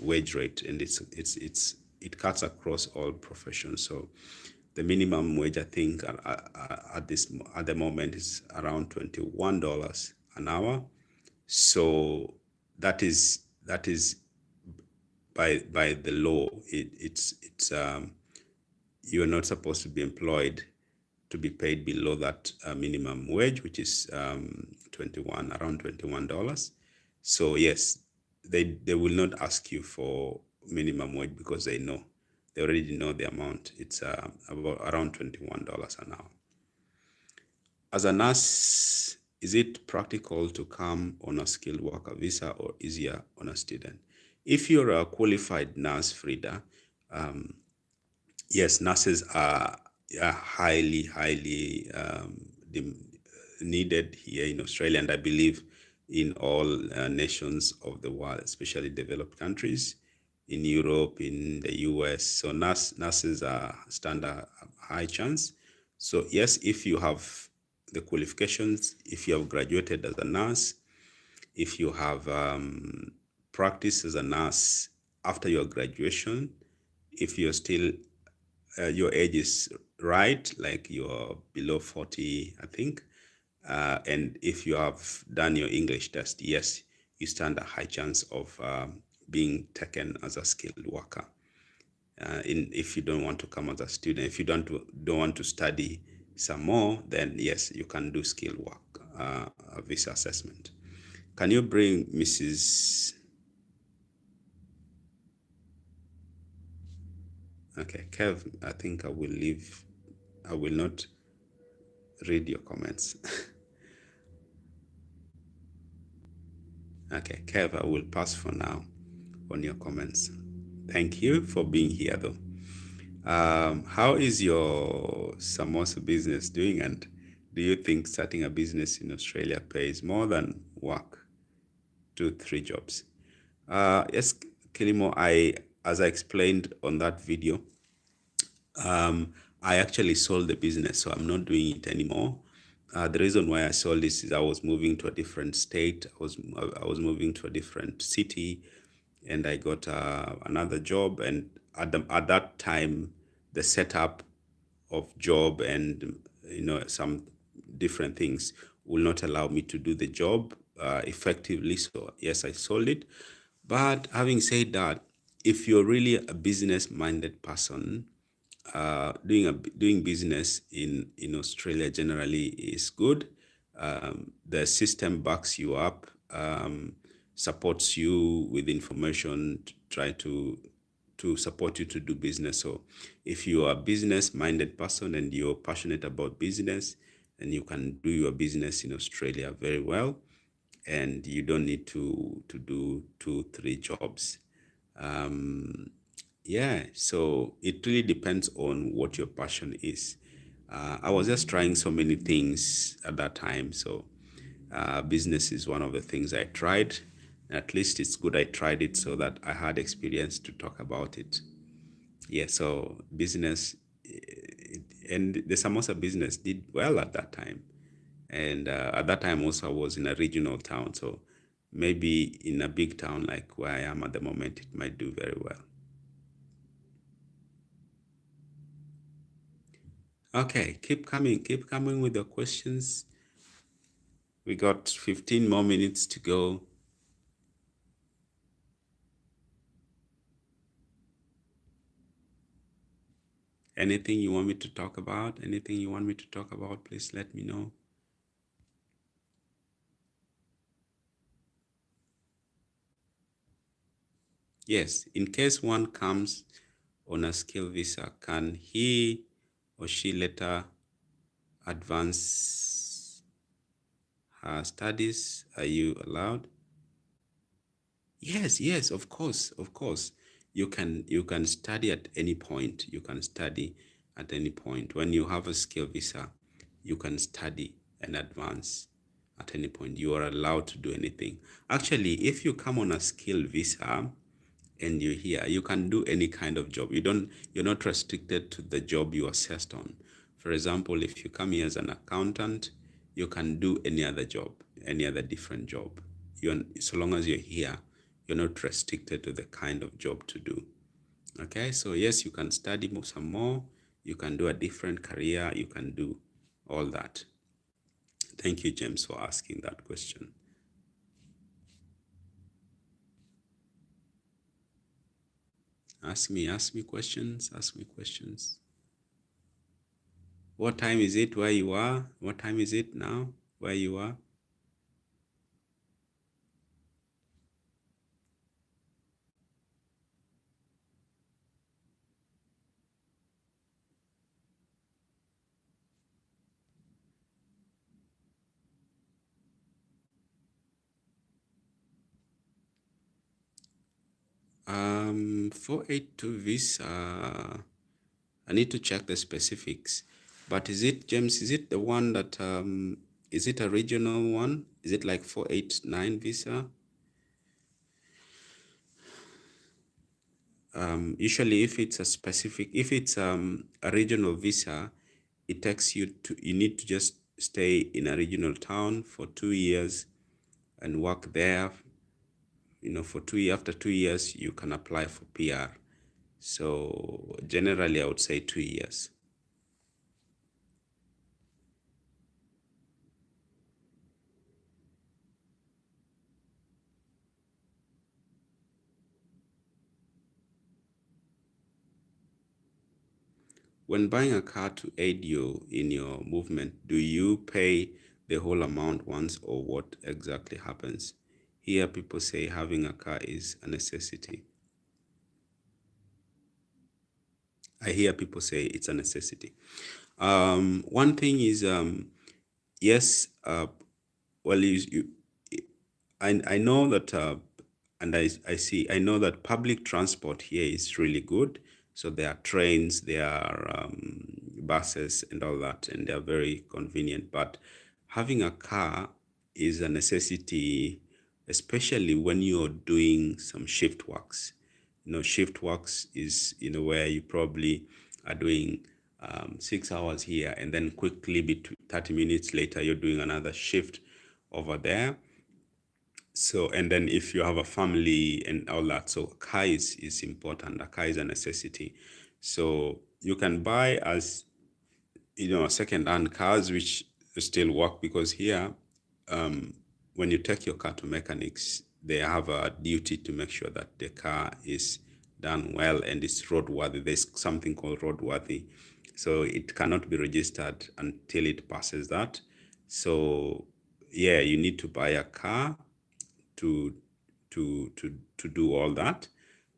wage rate, and it cuts across all professions. So the minimum wage, I think, at the moment is around $21 an hour. So that is by the law. It's you're not supposed to be employed to be paid below that minimum wage, which is around $21. So yes, they will not ask you for minimum wage because they already know the amount. It's about around $21 an hour. As a nurse, is it practical to come on a skilled worker visa or easier on a student? If you're a qualified nurse, Frida, yes, nurses are highly needed here in Australia, and I believe in all nations of the world, especially developed countries, in Europe, in the US. So nurses stand a high chance. So yes, if you have the qualifications, if you have graduated as a nurse, if you have practiced as a nurse after your graduation, if you're still your age is right, like you're below 40, I think, and if you have done your English test, yes, you stand a high chance of being taken as a skilled worker. If you don't want to come as a student, if you don't want to study some more, then yes, you can do skilled work visa assessment. Can you bring Mrs. Okay, Kev, I think I will not read your comments. Okay, Kev, I will pass for now on your comments. Thank you for being here, though. How is your samosa business doing, and do you think starting a business in Australia pays more than work 2-3 jobs? Yes, Kilimo, as I explained on that video, I actually sold the business, so I'm not doing it anymore. The reason why I sold this is I was moving to a different state. I was moving to a different city, and I got another job. And at that time, the setup of job and some different things will not allow me to do the job effectively. So yes, I sold it. But having said that, if you're really a business minded person, doing business in Australia generally is good. The system backs you up, supports you with information to try to support you to do business. So if you are a business minded person and you're passionate about business, then you can do your business in Australia very well, and you don't need to do 2 3 jobs. Yeah, so it really depends on what your passion is. I was just trying so many things at that time. So business is one of the things I tried. At least it's good I tried it so that I had experience to talk about it. Yeah, so business, and the samosa business did well at that time. And at that time also I was in a regional town. So maybe in a big town like where I am at the moment, it might do very well. Okay, keep coming with the questions. We got 15 more minutes to go. Anything you want me to talk about? Anything you want me to talk about, please let me know. Yes, in case one comes on a skill visa, can he or she later advance her studies? Are you allowed? Yes, yes, of course, of course. You can study at any point. You can study at any point. When you have a skill visa, you can study and advance at any point. You are allowed to do anything. Actually, if you come on a skill visa and you're here, you can do any kind of job. You're not restricted to the job you are assessed on. For example, if you come here as an accountant, you can do any other job, any other different job. So long as you're here, you're not restricted to the kind of job to do. Okay, so yes, you can study some more, you can do a different career, you can do all that. Thank you, James, for asking that question. Ask me questions, ask me questions. What time is it where you are? What time is it now where you are? For 82 visa, I need to check the specifics. But is it, James, is it the one that, is it a regional one? Is it like 489 visa? Usually if it's a regional visa, it takes you need to just stay in a regional town for 2 years and work there. For 2 years, after 2 years, you can apply for PR. So generally, I would say 2 years. When buying a car to aid you in your movement, do you pay the whole amount once, or what exactly happens? Here, people say having a car is a necessity. I hear people say it's a necessity. One thing is, yes, well, I know that, and I know that public transport here is really good. So there are trains, there are buses and all that, and they're very convenient. But having a car is a necessity, especially when you're doing some shift works. Shift works is, where you probably are doing 6 hours here, and then quickly 30 minutes later, you're doing another shift over there. So, and then if you have a family and all that, so car is important. A car is a necessity. So you can buy as, second-hand cars, which still work, because here, when you take your car to mechanics, they have a duty to make sure that the car is done well and is roadworthy. There's something called roadworthy. So it cannot be registered until it passes that. So yeah, you need to buy a car to to do all that.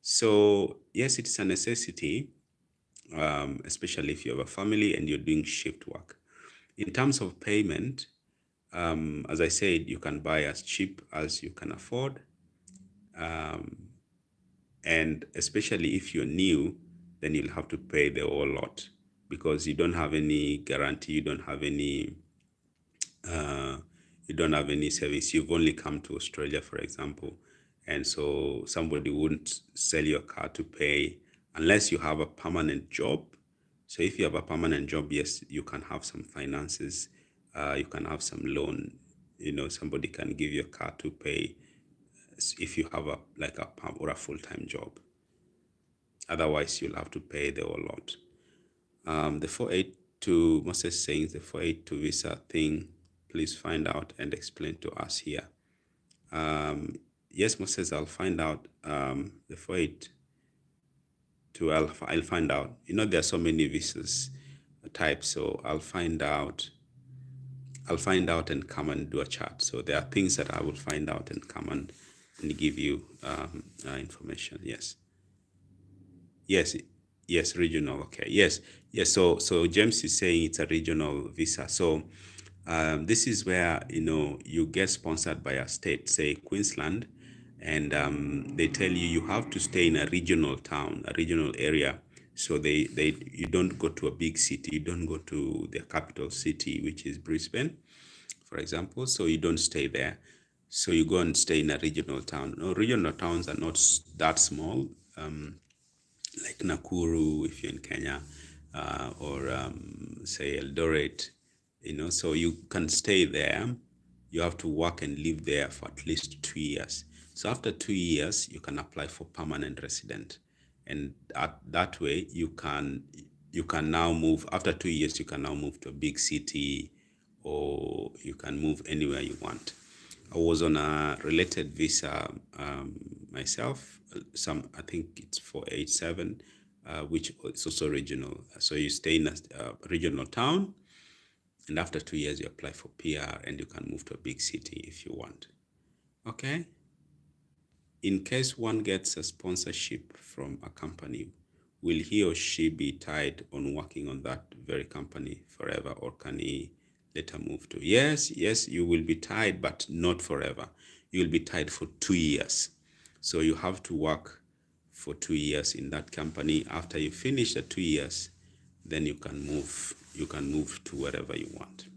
So yes, it's a necessity, especially if you have a family and you're doing shift work. In terms of payment, as I said, you can buy as cheap as you can afford. And especially if you're new, then you'll have to pay the whole lot, because you don't have any guarantee, uh, you don't have any service. You've only come to Australia, for example, and so somebody wouldn't sell your car to pay unless you have a permanent job. So if you have a permanent job, yes, you can have some finances, you can have some loan. Somebody can give you a car to pay if you have a like a perm or a full-time job. Otherwise, you'll have to pay the whole lot. The 482, Moses saying the 482 visa thing, please find out and explain to us here. Yes, Moses, I'll find out. The 482, I'll find out. There are so many visas types, so I'll find out. I'll find out and come and do a chat. So there are things that I will find out and come and give you information. Yes. Yes, yes, regional. Okay, yes, yes. So James is saying it's a regional visa. So this is where you get sponsored by a state, say Queensland, and they tell you have to stay in a regional town, a regional area. So they you don't go to a big city, you don't go to the capital city, which is Brisbane, for example. So you don't stay there. So you go and stay in a regional town. No, regional towns are not that small. Like Nakuru, if you're in Kenya, or say Eldoret, so you can stay there. You have to work and live there for at least 2 years. So after 2 years, you can apply for permanent resident, and that way you can now move. After 2 years, you can now move to a big city, or you can move anywhere you want. I was on a related visa myself. I think it's 487, which is also regional. So you stay in a regional town, and after 2 years, you apply for PR, and you can move to a big city if you want. Okay. In case one gets a sponsorship from a company, will he or she be tied on working on that very company forever, or can he later move to? Yes, you will be tied, but not forever. You will be tied for 2 years. So you have to work for 2 years in that company. After you finish the 2 years, then you can move. You can move to wherever you want.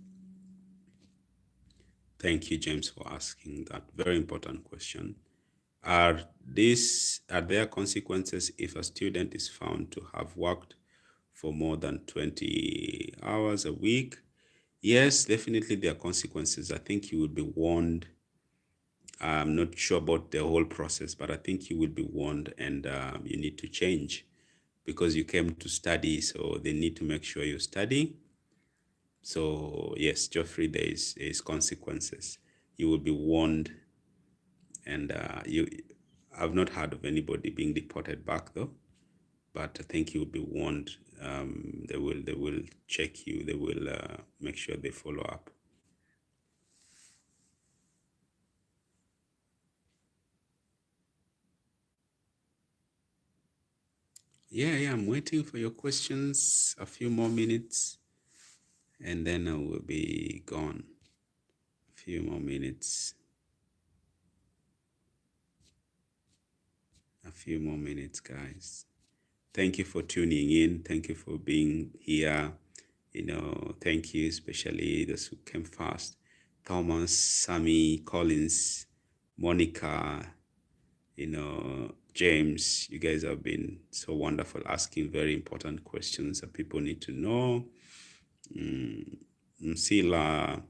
Thank you, James, for asking that very important question. Are there consequences if a student is found to have worked for more than 20 hours a week? Yes, definitely there are consequences. I think you will be warned. I'm not sure about the whole process, but I think you will be warned, and you need to change, because you came to study, so they need to make sure you study. So yes, Geoffrey, there is consequences. You will be warned, and I've not heard of anybody being deported back though, but I think you'll be warned. They will check you. They will make sure they follow up. Yeah, I'm waiting for your questions. A few more minutes, and then I will be gone. A few more minutes. A few more minutes, guys. Thank you for tuning in. Thank you for being here. Thank you, especially those who came fast. Thomas, Sammy, Collins, Monica, James, you guys have been so wonderful, asking very important questions that people need to know. Msila,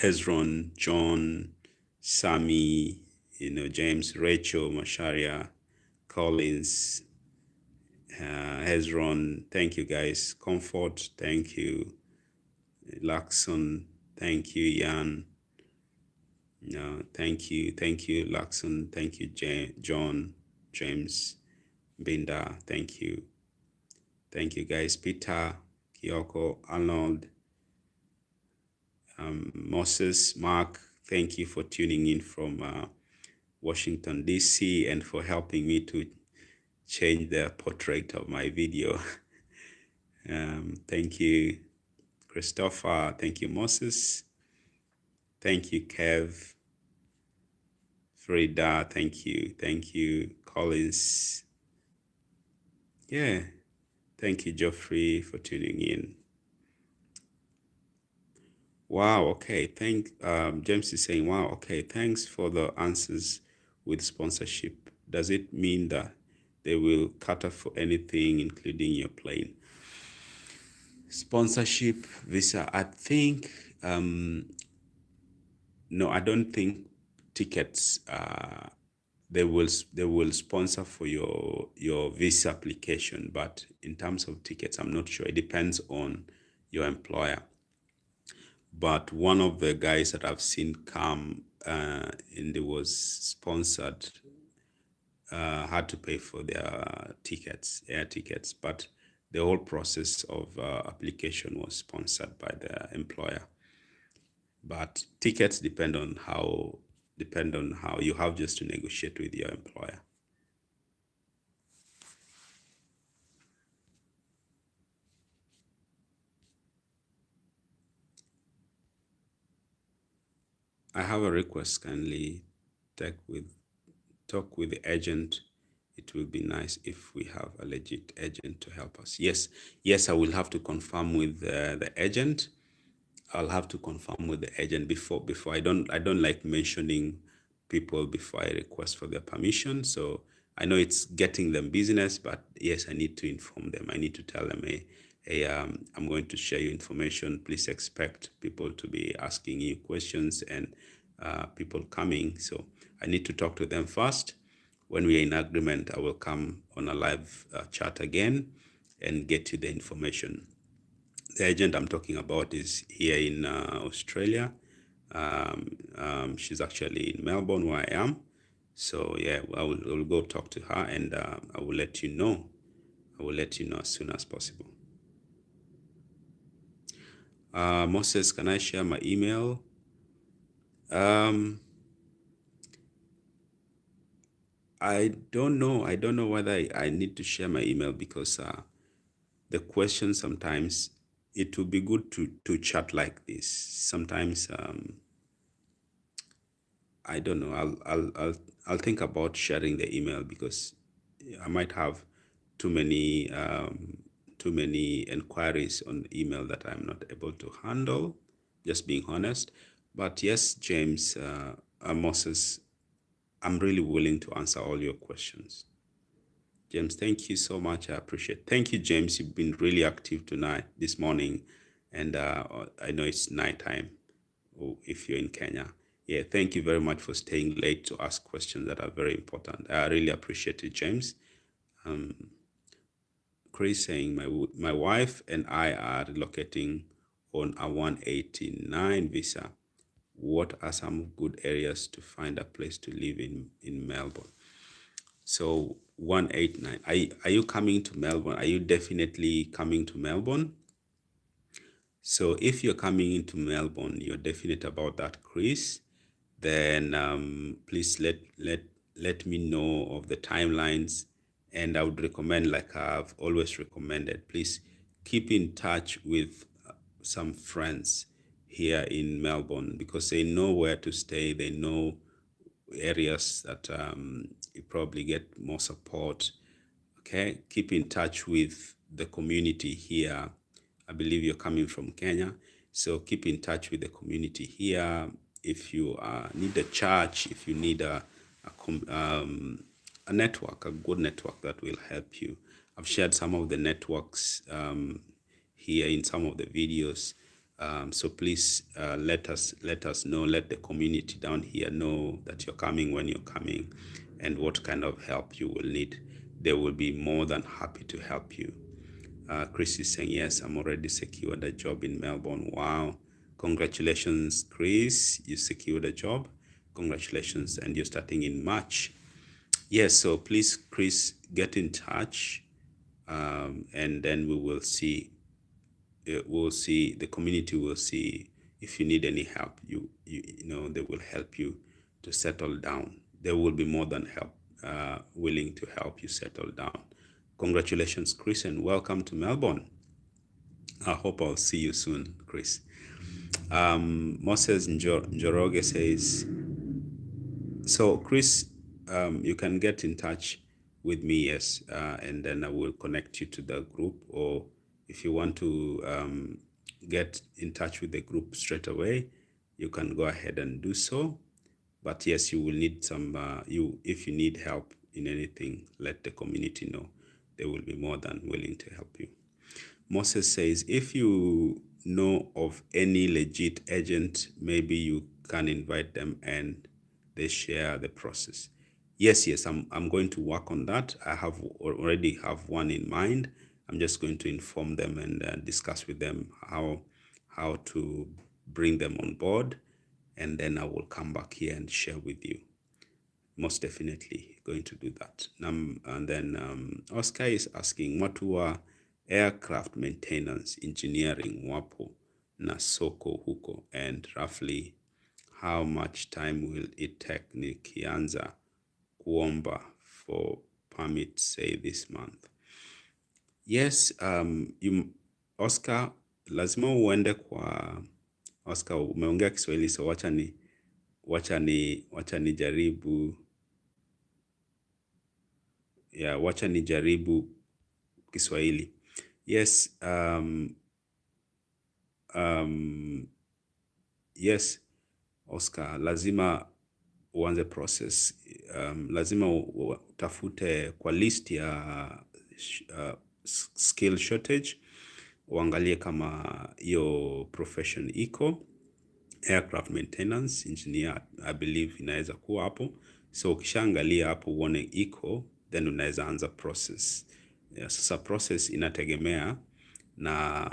Hezron, John, Sammy, James, Rachel, Masharia, Collins, Hezron, thank you guys. Comfort, thank you. Laxon, thank you. Jan, no, thank you. Thank you, Laxon. Thank you, John, James, Binda, thank you. Thank you guys. Peter, Kyoko, Arnold, Moses, Mark, thank you for tuning in from Washington, D.C. and for helping me to change the portrait of my video. Thank you, Christopher. Thank you, Moses. Thank you, Kev. Frida, thank you. Thank you, Collins. Yeah. Thank you, Geoffrey, for tuning in. Wow, okay. James is saying, wow, okay, thanks for the answers with sponsorship. Does it mean that they will cater for anything, including your plane? Sponsorship, visa, I think, no, I don't think tickets, they will sponsor for your visa application, but in terms of tickets, I'm not sure. It depends on your employer. But one of the guys that I've seen come and it was sponsored had to pay for their tickets, air tickets, but the whole process of application was sponsored by the employer. But tickets depend on how you have just to negotiate with your employer. I have a request. Kindly talk with the agent. It will be nice if we have a legit agent to help us. Yes, I will have to confirm with the agent. I'll have to confirm with the agent before I don't like mentioning people before I request for their permission. So I know it's getting them business, but yes, I need to inform them. I need to tell them, hey, I'm going to share your information. Please expect people to be asking you questions and people coming. So I need to talk to them first. When we are in agreement, I will come on a live chat again and get you the information. The agent I'm talking about is here in Australia. She's actually in Melbourne, where I am. So yeah, I will go talk to her and I will let you know. I will let you know as soon as possible. Moses, can I share my email? I don't know. I don't know whether I need to share my email because the question sometimes it would be good to chat like this. Sometimes I don't know. I'll think about sharing the email because I might have too many inquiries on the email that I'm not able to handle. Just being honest. But yes, James, Moses, I'm really willing to answer all your questions. James, thank you so much. I appreciate it. Thank you, James. You've been really active this morning, and I know it's nighttime if you're in Kenya. Yeah, thank you very much for staying late to ask questions that are very important. I really appreciate it, James. Chris saying, my wife and I are relocating on a 189 visa. What are some good areas to find a place to live in Melbourne? So 189, are you coming to Melbourne? Are you definitely coming to Melbourne? So if you're coming into Melbourne, you're definite about that, Chris, then please let me know of the timelines. And I would recommend, like I've always recommended, please keep in touch with some friends here in Melbourne because they know where to stay. They know areas that you probably get more support. Okay, keep in touch with the community here. I believe you're coming from Kenya, so keep in touch with the community here. If you need a church, if you need a network, a good network that will help you. I've shared some of the networks here in some of the videos. So please let us know, let the community down here know that you're coming, when you're coming, and what kind of help you will need. They will be more than happy to help you. Chris is saying, yes, I'm already secured a job in Melbourne. Wow. Congratulations, Chris. You secured a job. Congratulations. And you're starting in March. Yes, so please, Chris, get in touch, and then we will see. We'll see. The community will see if you need any help. You know, they will help you to settle down. They will be more than willing to help you settle down. Congratulations, Chris, and welcome to Melbourne. I hope I'll see you soon, Chris. Moses Njoroge says, so, Chris, you can get in touch with me, yes, and then I will connect you to the group. Or if you want to get in touch with the group straight away, you can go ahead and do so. But yes, you will need some. If you need help in anything, let the community know. They will be more than willing to help you. Moses says, if you know of any legit agent, maybe you can invite them and they share the process. Yes, I'm going to work on that. I have already have one in mind. I'm just going to inform them and discuss with them how to bring them on board, and then I will come back here and share with you. Most definitely going to do that. And then Oscar is asking, watu wa aircraft maintenance engineering wapo na soko huko, and roughly how much time will it take nikianza kuomba for permit, say this month? Yes, Oscar, lazima uende kwa Oscar. Umeongea Kiswahili, so wacha nijaribu. Wacha nijaribu Kiswahili. Yes, yes, Oscar, lazima uanze process. Lazima utafute kwa list ya skill shortage, uangalie kama hiyo profession iko. Aircraft maintenance engineer, I believe inaweza kuwa hapo. So ukishaangalia hapo uone iko, then unaweza anza process. Sasa process inategemea na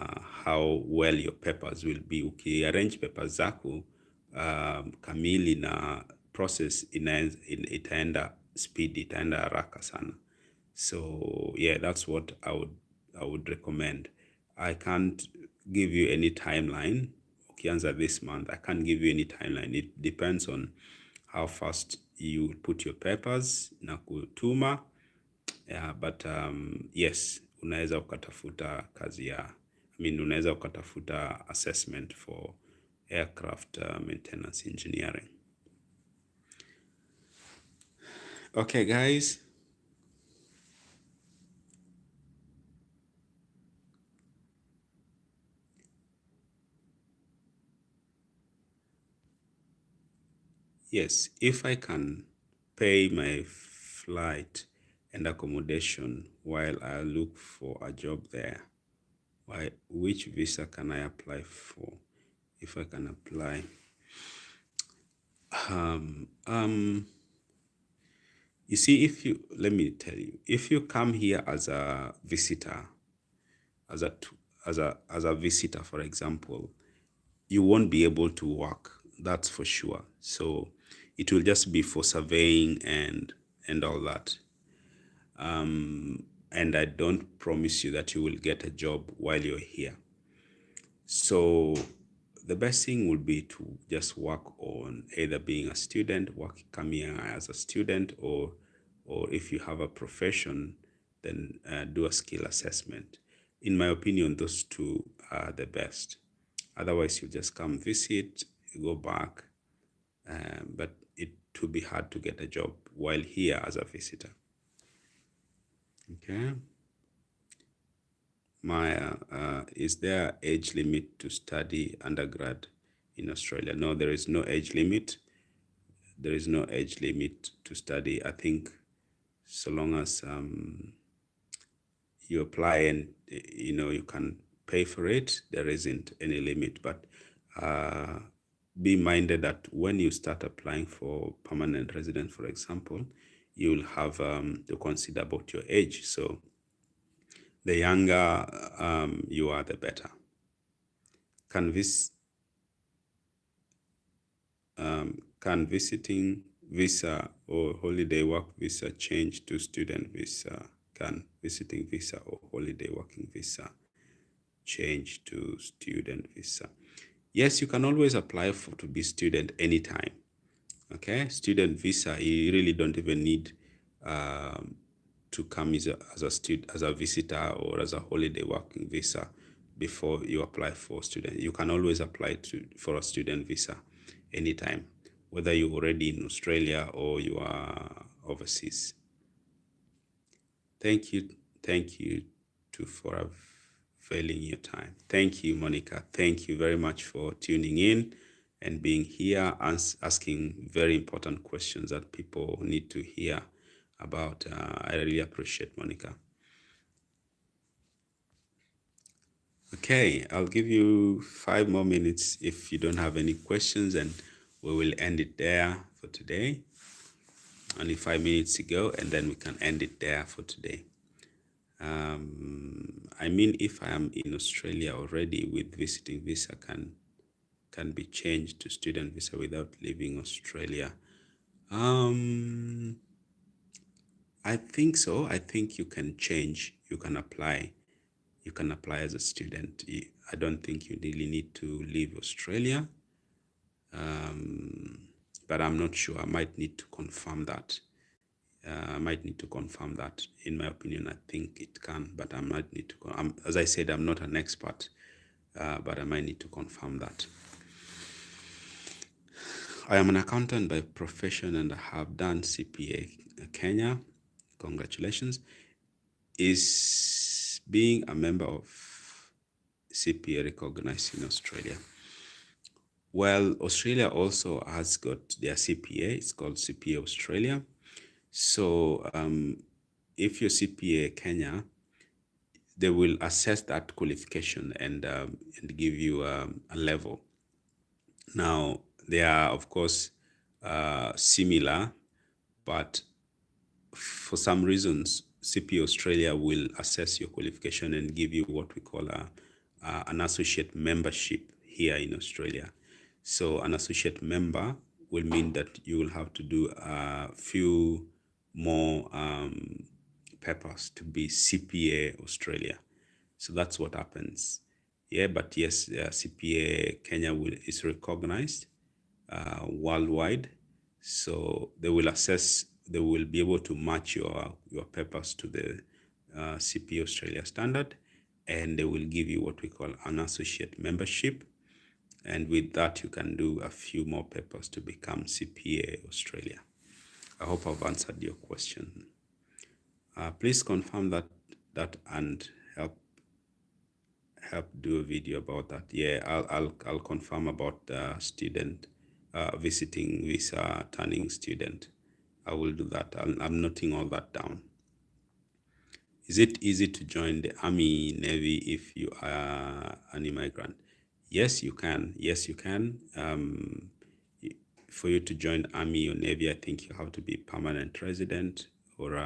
how well your papers will be. Ukiarrange papers zako kamili, na process itaenda speed, itaenda haraka sana. So yeah, that's what I would recommend. I can't give you any timeline. Ukianza this month, I can't give you any timeline. It depends on how fast you put your papers na kutuma. But yes, unaweza ukatafuta unaweza ukatafuta assessment for aircraft maintenance engineering. Okay, guys. Yes, if I can pay my flight and accommodation while I look for a job there, which visa can I apply for? If I can apply, you see, let me tell you, if you come here as a visitor, as a visitor, for example, you won't be able to work. That's for sure. So it will just be for surveying and all that. And I don't promise you that you will get a job while you're here. So the best thing would be to just work on either being a student, come here as a student, or if you have a profession, then do a skill assessment. In my opinion, those two are the best. Otherwise, you just come visit, you go back, but it will be hard to get a job while here as a visitor. Okay. Maya, is there age limit to study undergrad in Australia? No, there is no age limit. There is no age limit to study. I think so long as you apply and you can pay for it, there isn't any limit. But be minded that when you start applying for permanent residence, for example, you'll have to consider about your age. So the younger you are, the better. Can this can visiting visa or holiday work visa change to student visa? Can visiting visa or holiday working visa change to student visa? Yes, you can always apply to be student anytime. Okay, student visa, you really don't even need to come as a visitor or as a holiday working visa before you apply for student. You can always apply for a student visa anytime, whether you're already in Australia or you are overseas. Thank you. Thank you for availing your time. Thank you, Monica. Thank you very much for tuning in and being here and asking very important questions that people need to hear about. I really appreciate, Monica. Okay, I'll give you 5 more minutes if you don't have any questions, and we will end it there for today. Only 5 minutes to go, and then we can end it there for today. I mean, if I am in Australia already with visiting visa, can be changed to student visa without leaving Australia. I think so. I think you can change. You can apply. You can apply as a student. I don't think you really need to leave Australia. But I'm not sure. I might need to confirm that. In my opinion, I think it can, but I might need to. As I said, I'm not an expert, but I might need to confirm that. I am an accountant by profession and I have done CPA Kenya. Congratulations. Is being a member of CPA recognized in Australia? Well, Australia also has got their CPA. It's called CPA Australia. So if you're CPA Kenya, they will assess that qualification and give you a level. Now, they are, of course, similar, but for some reasons, CPA Australia will assess your qualification and give you what we call an associate membership here in Australia. So an associate member will mean that you will have to do a few more papers to be CPA Australia. So that's what happens. Yeah, but yes, CPA Kenya is recognized worldwide. So they will assess, they will be able to match your papers to the CPA Australia standard, and they will give you what we call an associate membership. And with that, you can do a few more papers to become CPA Australia. I hope I've answered your question. Please confirm that and help do a video about that. Yeah, I'll confirm about the student visiting visa turning student. I will do that. I'm noting all that down. Is it easy to join the Army, Navy if you are an immigrant? Yes, you can. Yes, you can. For you to join Army or Navy, I think you have to be permanent resident or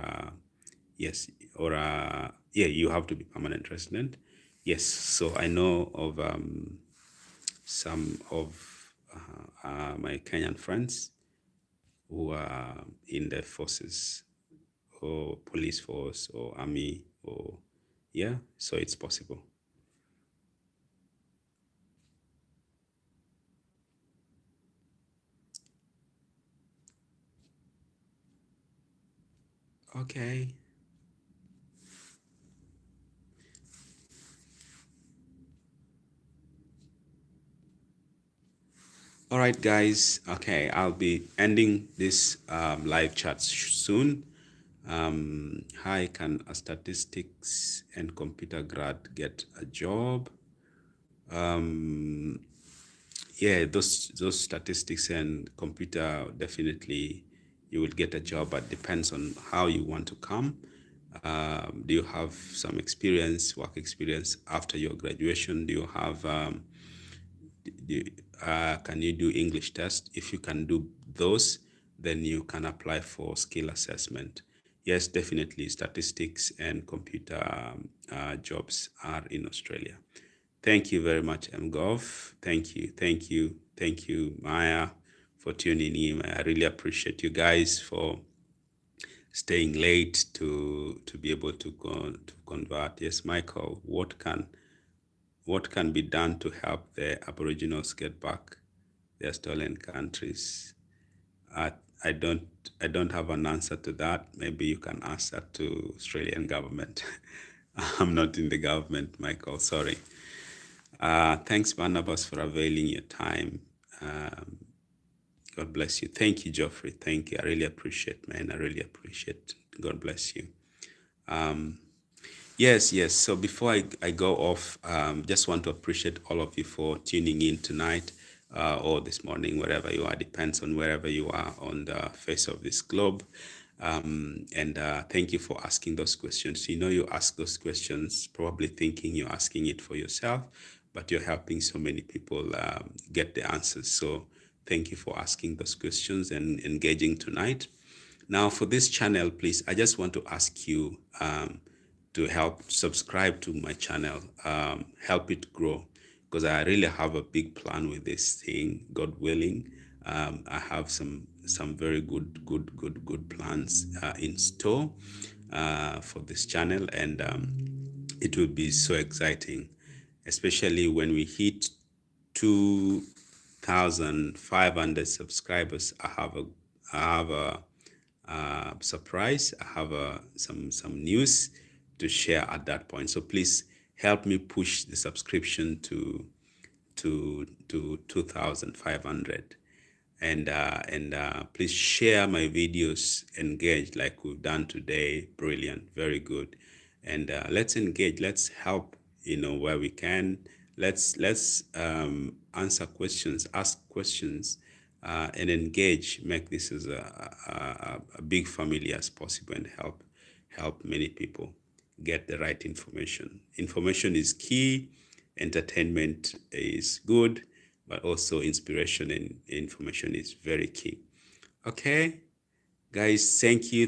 yes, or yeah, you have to be permanent resident. Yes, so I know of some of my Kenyan friends who are in the forces or police force or army or yeah, so it's possible. Okay. All right, guys. Okay, I'll be ending this live chat soon. Hi, can a statistics and computer grad get a job? Yeah, those statistics and computer, definitely you will get a job, but depends on how you want to come. Do you have some experience, work experience after your graduation? Do you have do, can you do English test? If you can do those, then you can apply for skill assessment. Yes, definitely statistics and computer jobs are in Australia. Thank you very much, MGov. Thank you, Maya, for tuning in. I really appreciate you guys for staying late to be able to go to convert. Yes, Michael, what can be done to help the Aboriginals get back their stolen countries? I, I don't I don't have an answer to that. Maybe you can ask that to Australian government. I'm not in the government, Michael. Sorry. Thanks, Barnabas, for availing your time. Um, God bless you. Thank you, Geoffrey. Thank you. I really appreciate, man. I really appreciate. God bless you. Yes. So before I go off, just want to appreciate all of you for tuning in tonight or this morning, wherever you are, depends on wherever you are on the face of this globe. And thank you for asking those questions. You know, you ask those questions probably thinking you're asking it for yourself, but you're helping so many people get the answers. So thank you for asking those questions and engaging tonight. Now, for this channel, please, I just want to ask you to help subscribe to my channel, help it grow, because I really have a big plan with this thing, God willing. I have some very good plans in store for this channel, and it will be so exciting, especially when we hit 2,500 subscribers. I have a surprise. I have some news to share at that point. So please help me push the subscription to 2,500, and please share my videos, engage like we've done today. Brilliant, very good. And let's engage, let's help, where we can. Let's answer questions, ask questions, and engage, make this as a big family as possible, and help many people get the right information. Information is key. Entertainment is good, but also inspiration and information is very key. Okay, guys, thank you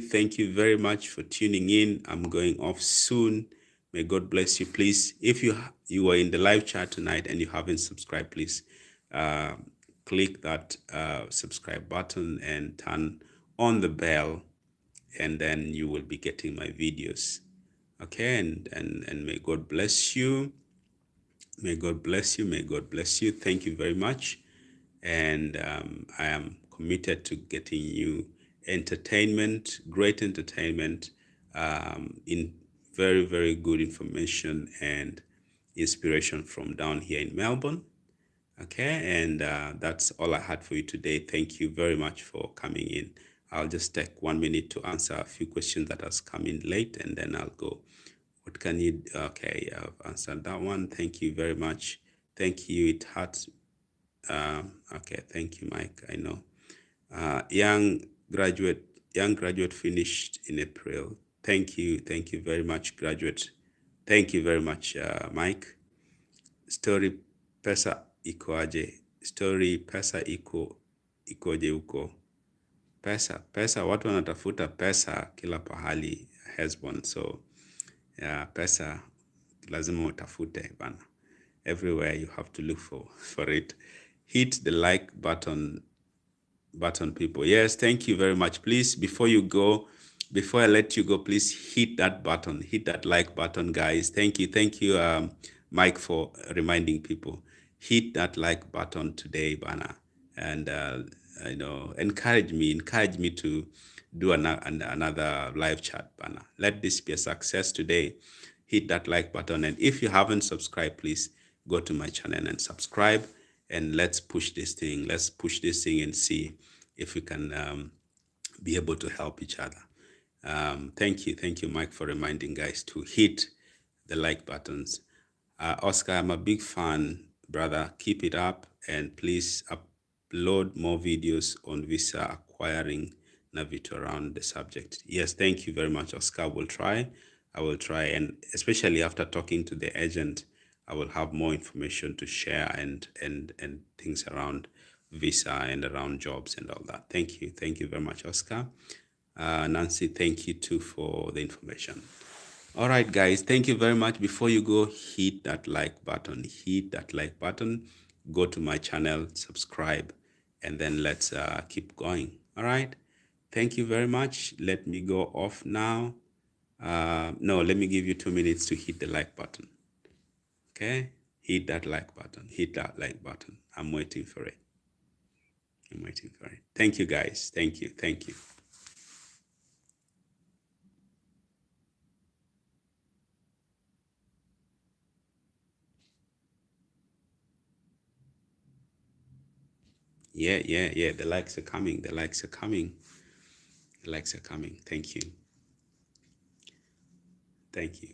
very much for tuning in. I'm going off soon. May God bless you. Please, if you are in the live chat tonight and you haven't subscribed, please click that subscribe button and turn on the bell, and then you will be getting my videos. Okay, and may God bless you. May God bless you. May God bless you. Thank you very much. And I am committed to getting you entertainment, great entertainment, in very good information and inspiration from down here in Melbourne. Okay, and that's all I had for you today. Thank you very much for coming in. I'll just take 1 minute to answer a few questions that has come in late, and then I'll go. What can you, okay, I've answered that one. Thank you very much. Thank you. It hurts. Okay, thank you, Mike. I know. Young graduate finished in April. Thank you very much, graduate. Thank you very much, Mike. Story pesa ikoaje? Story pesa ikoje huko? Pesa, watu wanatafuta pesa kila pahali, Hesbon. So yeah, pesa lazima utafute bana. Everywhere you have to look for it. Hit the like button, people. Yes, thank you very much. Please, before I let you go, please hit that button, hit that like button, guys. Thank you, Mike, for reminding people. Hit that like button today, bana, and encourage me to do another live chat, bana. Let this be a success today. Hit that like button, and if you haven't subscribed, please go to my channel and subscribe, and let's push this thing. Let's push this thing and see if we can be able to help each other. Thank you, Mike, for reminding guys to hit the like buttons. Oscar, I'm a big fan, brother. Keep it up, and please upload more videos on visa acquiring navigate around the subject. Yes, thank you very much, Oscar. I will try, and especially after talking to the agent, I will have more information to share and things around visa and around jobs and all that. Thank you very much, Oscar. Nancy, thank you too for the information. All right, guys, thank you very much. Before you go, hit that like button. Hit that like button. Go to my channel, subscribe, and then let's keep going. All right. Thank you very much. Let me go off now. No, let me give you 2 minutes to hit the like button. Okay? Hit that like button. Hit that like button. I'm waiting for it. I'm waiting for it. Thank you, guys. Thank you. Thank you. Yeah. The likes are coming. The likes are coming. The likes are coming. Thank you. Thank you.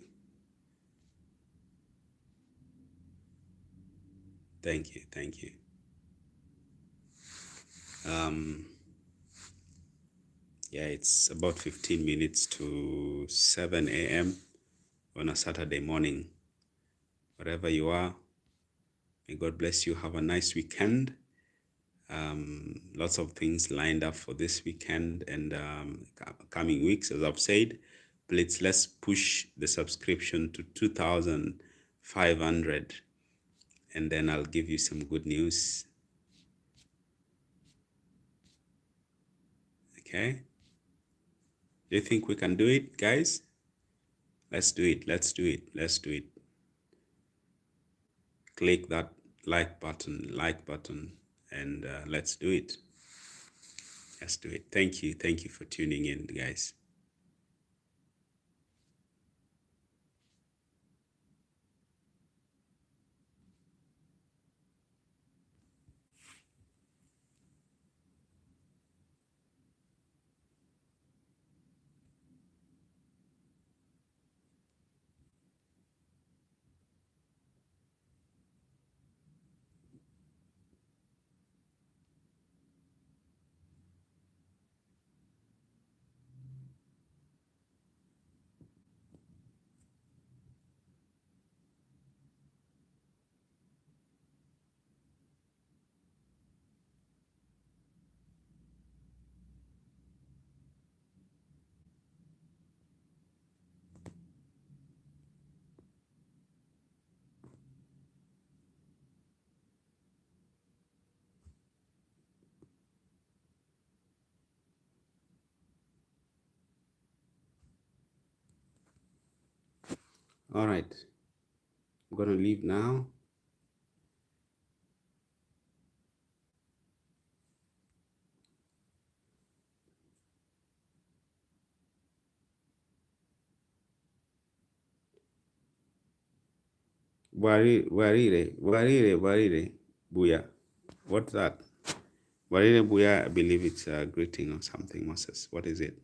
Thank you. Thank you. Yeah, it's about 15 minutes to 7 a.m. on a Saturday morning. Wherever you are, may God bless you. Have a nice weekend. Lots of things lined up for this weekend and coming weeks, as I've said. Please, let's push the subscription to 2,500, and then I'll give you some good news. Okay? Do you think we can do it, guys? Let's do it. Let's do it. Let's do it. Click that like button, and let's do it. Let's do it. Thank you. Thank you for tuning in, guys. All right. I'm going to leave now. Warire, Buya. What's that? Warire Buya, I believe it's a greeting or something, Moses. What is it?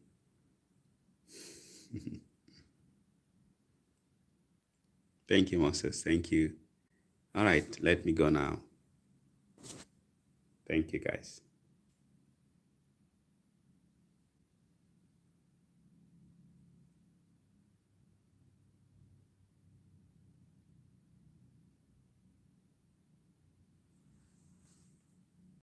Thank you, Moses. Thank you. All right, let me go now. Thank you, guys.